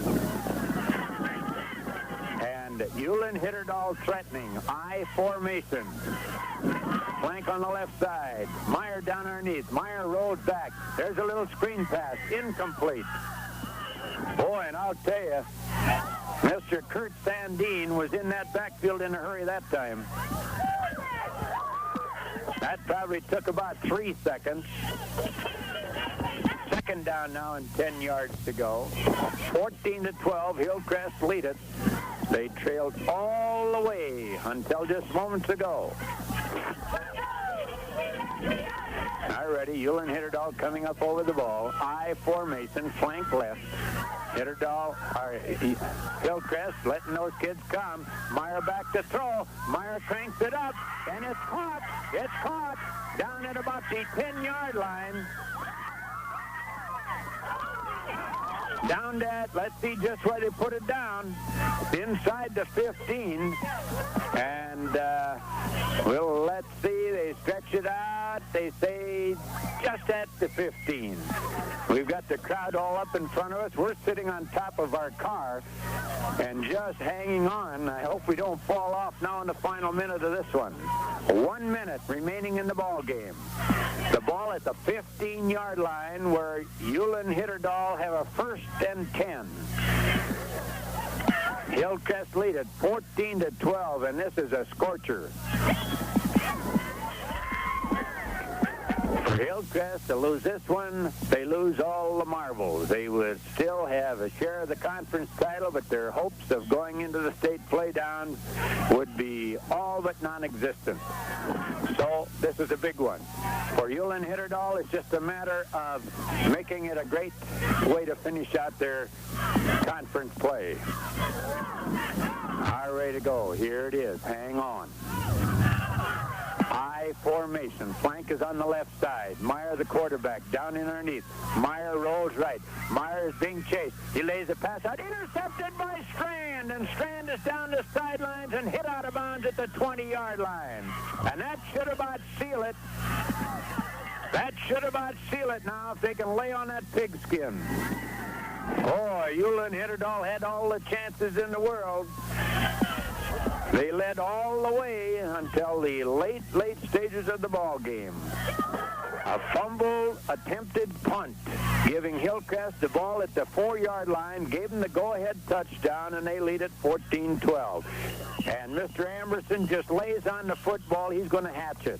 And Ulen-Hitterdal threatening. I formation. Flank on the left side. Meyer down underneath. Meyer rolls back. There's a little screen pass. Incomplete. Boy, and I'll tell you, Mr. Kurt Sandine was in that backfield in a hurry that time. That probably took about 3 seconds. Second down now and 10 yards to go. 14 to 12, Hillcrest lead it. They trailed all the way until just moments ago. All righty, Ulen-Hitterdal coming up over the ball. I formation, flank left. Hillcrest letting those kids come. Meyer back to throw. Meyer cranks it up, and it's caught. It's caught down at about the 10-yard line. Down that, let's see just where they put it down. Inside the 15. And, let's see, they stretch it out. They say just at the 15. We've got the crowd all up in front of us. We're sitting on top of our car and just hanging on. I hope we don't fall off now in the final minute of this one. 1 minute remaining in the ball game. The ball at the 15-yard line where Ulen-Hitterdal have a 1st and 10. Hillcrest lead it 14 to 12, and this is a scorcher. For Hillcrest to lose this one, they lose all the marbles. They would still have a share of the conference title, but their hopes of going into the state playdown would be all but non-existent. So this is a big one. For Ulen-Hitterdal, it's just a matter of making it a great way to finish out their conference play. All ready to go. Here it is. Hang on. I formation. Flank is on the left side. Meyer, the quarterback, down in underneath. Meyer rolls right. Meyer is being chased. He lays a pass out. Intercepted by Strand. And Strand is down the sidelines and hit out of bounds at the 20-yard line. And that should about seal it. That should about seal it now if they can lay on that pigskin. Boy, Ulen-Hitterdal had all the chances in the world. They led all the way until the late stages of the ball game. A fumble, attempted punt, giving Hillcrest the ball at the 4-yard line, gave them the go-ahead touchdown, and they lead it 14-12. And Mr. Amberson just lays on the football. He's going to hatch it.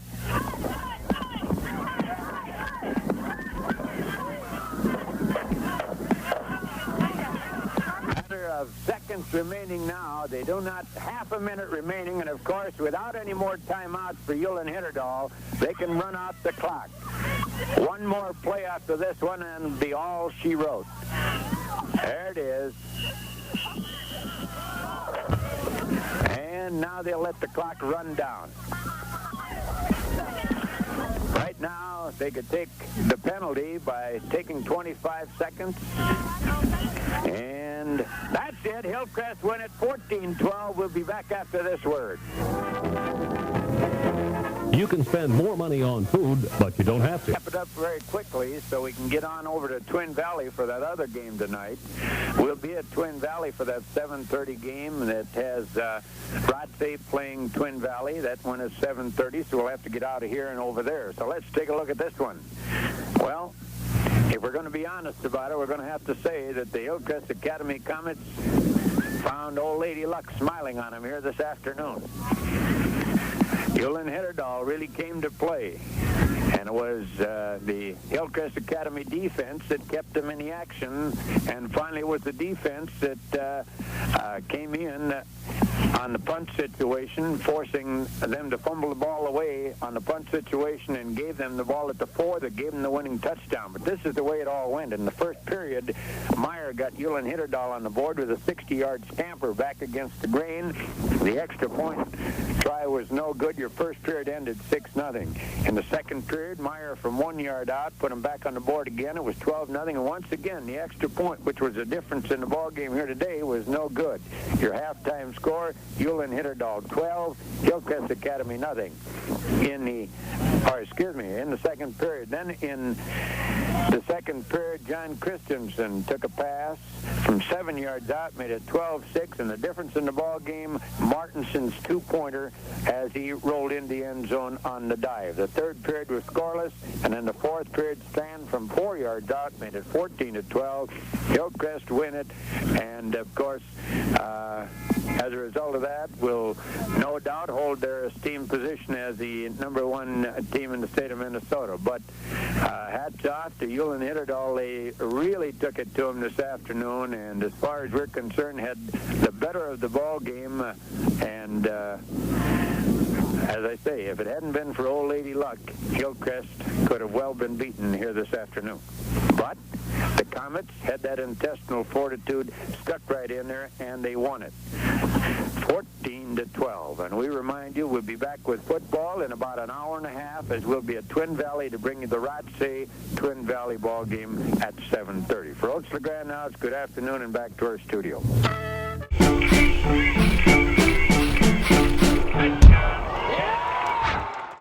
Of seconds remaining now. They do not half a minute remaining, and of course without any more timeouts for Ulen-Hitterdal, they can run out the clock. One more play after this one and be all she wrote. There it is. And now they'll let the clock run down. Right now they could take the penalty by taking 25 seconds. And that's it. Hillcrest win it 14-12. We'll be back after this word. You can spend more money on food, but you don't have to. Wrap it up very quickly so we can get on over to Twin Valley for that other game tonight. We'll be at Twin Valley for that 7:30 game that has Rodsey playing Twin Valley. That one is 7:30, so we'll have to get out of here and over there. So let's take a look at this one. Well, if we're going to be honest about it, we're going to have to say that the Hillcrest Academy Comets found old Lady Luck smiling on them here this afternoon. Ulen-Hitterdal really came to play, and it was the Hillcrest Academy defense that kept them in the action, and finally it was the defense that came in on the punt situation, forcing them to fumble the ball away on the punt situation and gave them the ball at the 4 that gave them the winning touchdown. But this is the way it all went. In the first period, Meyer got Ulen-Hitterdal on the board with a 60-yard scamper back against the grain. The extra point try was no good. Your first period ended 6-0. In the second period, Meyer from 1 yard out put them back on the board again. It was 12-0. And once again, the extra point, which was the difference in the ball game here today, was no good. Your halftime score, Ulen-Hitterdal 12, Hillcrest Academy nothing. In the second period. Then in the second period, John Christensen took a pass from 7 yards out, made it 12-6, and the difference in the ball game, Martinson's two-pointer as he rolled into the end zone on the dive. The third period was scoreless, and then the fourth period, Stan from 4 yards out made it 14-12. Hillcrest win it, and of course, as a result of that, will no doubt hold their esteemed position as the #1 team in the state of Minnesota. But hats off to Ulen-Hitterdal. They really took it to them this afternoon, and as far as we're concerned, had the better of the ball game. And as I say, if it hadn't been for old Lady Luck, Hillcrest could have well been beaten here this afternoon. But the Comets had that intestinal fortitude, stuck right in there, and they won it. 14-12. And we remind you, we'll be back with football in about an hour and a half, as we'll be at Twin Valley to bring you the Rodsey Twin Valley ball game at 7:30. For Oats LeGrand now, it's good afternoon and back to our studio.